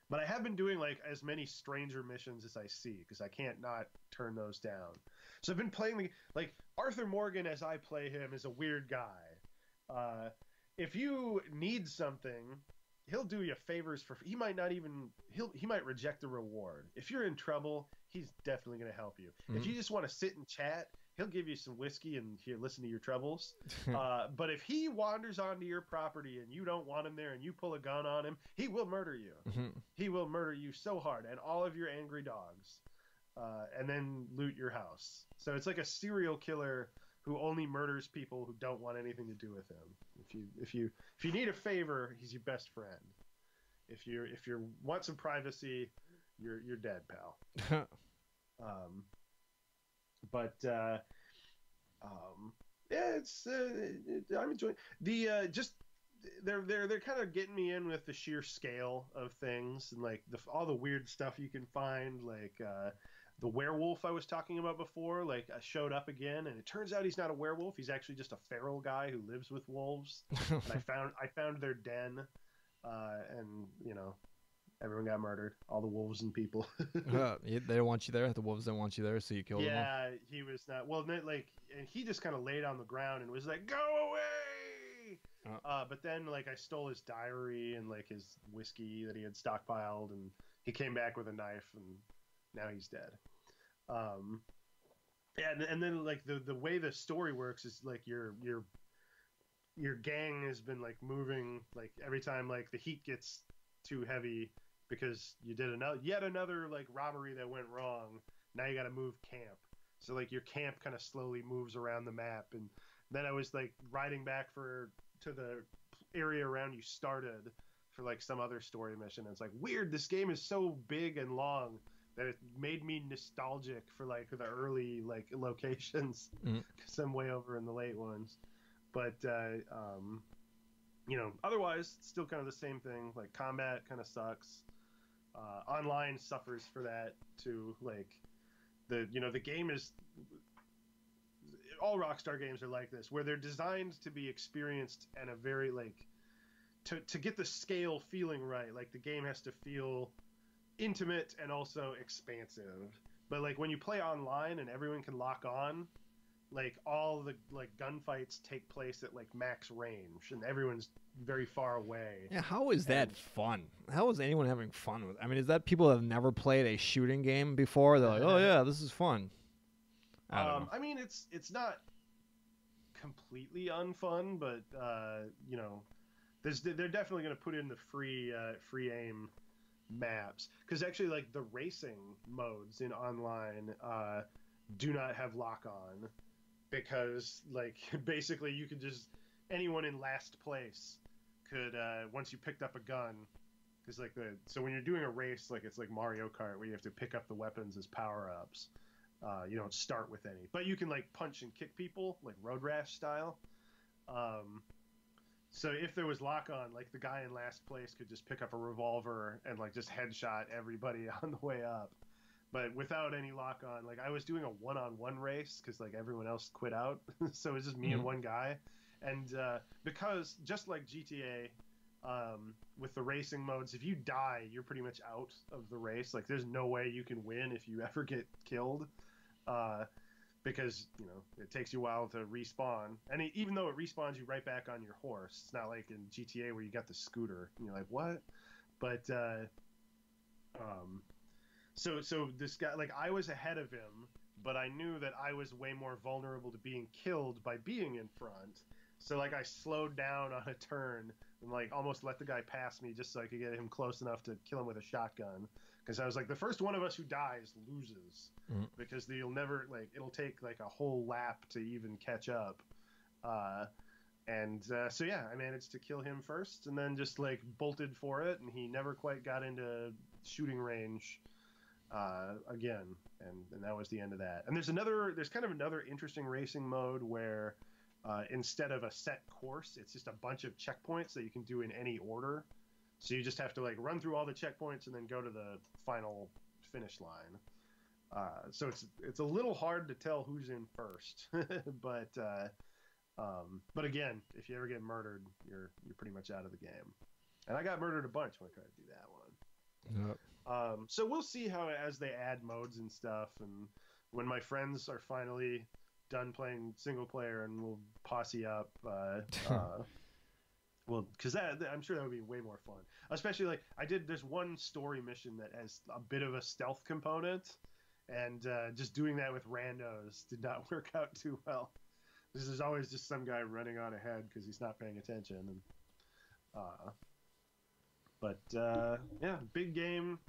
but I have been doing like as many stranger missions as I see because I can't not turn those down. So I've been playing like Arthur Morgan as I play him is a weird guy. Uh, if you need something, he'll do you favors for. He might not even he might reject the reward. If you're in trouble, he's definitely going to help you. If Mhm. you just want to sit and chat, he'll give you some whiskey and here listen to your troubles. But if he wanders onto your property and you don't want him there and you pull a gun on him, he will murder you. Mhm. He will murder you so hard and all of your angry dogs, and then loot your house. So it's like a serial killer who only murders people who don't want anything to do with him. If you need a favor, he's your best friend. If you want some privacy, you're dead, pal. Um, but yeah, I'm enjoying the just they're kind of getting me in with the sheer scale of things and like all the weird stuff you can find, like the werewolf I was talking about before, like showed up again, and it turns out he's not a werewolf. He's actually just a feral guy who lives with wolves. And I found their den, and you know everyone got murdered, all the wolves and people. They don't want you there. The wolves don't want you there, so you killed them all. Yeah, he was not well. Like, and he just kind of laid on the ground and was like, "Go away!" But then, like, I stole his diary and like his whiskey that he had stockpiled, and he came back with a knife, and now he's dead. Um, yeah, and then like the way the story works is like your gang has been like moving like every time like the heat gets too heavy because you did yet another like robbery that went wrong. Now you got to move camp. So like your camp kind of slowly moves around the map, and then I was like riding back to the area around you started for like some other story mission. And it's like weird. This game is so big and long that it made me nostalgic for like the early like locations Mhm. because I'm way over in the late ones. But you know, otherwise, it's still kind of the same thing. Like combat kind of sucks. Online suffers for that too. Like the game is all Rockstar games are like this, where they're designed to be experienced and a very like to get the scale feeling right. Like the game has to feel intimate and also expansive. But like when you play online and everyone can lock on, like all the like gunfights take place at like max range and everyone's very far away. Yeah, how is And that fun? How is anyone having fun with? I mean, is that people that have never played a shooting game before? They're like, oh yeah, this is fun. I don't know. I mean it's not completely unfun, but you know, they're definitely going to put in the free aim maps because actually like the racing modes in online do not have lock on because like basically you could just anyone in last place could once you picked up a gun because like so when you're doing a race like it's like Mario Kart where you have to pick up the weapons as power ups. You don't start with any, but you can like punch and kick people like Road Rash style. Um, so if there was lock on, like the guy in last place could just pick up a revolver and like just headshot everybody on the way up. But without any lock on, like I was doing a one-on-one race because like everyone else quit out, so it was just me and one guy. And because just like GTA, with the racing modes, if you die, you're pretty much out of the race. Like there's no way you can win if you ever get killed. Uh, because you know it takes you a while to respawn, and even though it respawns you right back on your horse, it's not like in GTA where you got the scooter. And you're like, what? But so this guy, like I was ahead of him, but I knew that I was way more vulnerable to being killed by being in front. So like I slowed down on a turn and like almost let the guy pass me just so I could get him close enough to kill him with a shotgun. Because I was like, the first one of us who dies loses, because you'll never like it'll take like a whole lap to even catch up. So yeah, I managed to kill him first, and then just like bolted for it, and he never quite got into shooting range again, and that was the end of that. And there's kind of another interesting racing mode where instead of a set course, it's just a bunch of checkpoints that you can do in any order. So you just have to like run through all the checkpoints and then go to the final finish line. So it's a little hard to tell who's in first, but again, if you ever get murdered, you're pretty much out of the game. And I got murdered a bunch when I tried to do that one. Yep. So we'll see how as they add modes and stuff, and when my friends are finally done playing single player and we'll posse up. Well, because I'm sure that would be way more fun. Especially like there's one story mission that has a bit of a stealth component, and just doing that with randos did not work out too well. There's always just some guy running on ahead because he's not paying attention. And yeah, big game.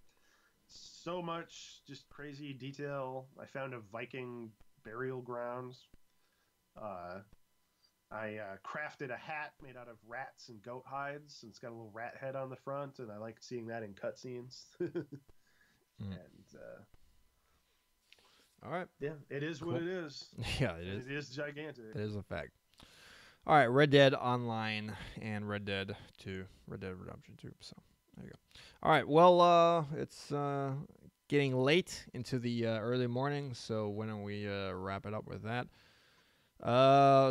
So much just crazy detail. I found a Viking burial grounds. I crafted a hat made out of rats and goat hides, and it's got a little rat head on the front, and I like seeing that in cutscenes. And all right. Yeah, it is cool. What it is. Yeah, it is. It is gigantic. It is a fact. All right, Red Dead Online and Red Dead Redemption 2. So there you go. All right, well, it's getting late into the early morning, so why don't we wrap it up with that?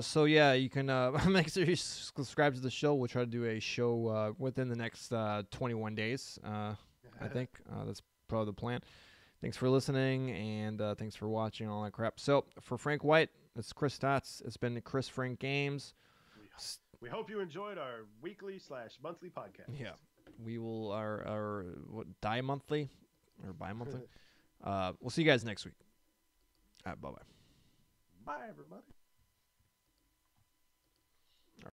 So yeah, you can make sure you subscribe to the show. We'll try to do a show within the next 21 days. I think that's probably the plan. Thanks for listening, and thanks for watching all that crap. So for Frank White, it's Chris Stotts. It's been Chris Frank Games. We hope you enjoyed our weekly/monthly podcast. Yeah, we will our monthly or bi-monthly. We'll see you guys next week. All right, bye-bye. Bye, everybody.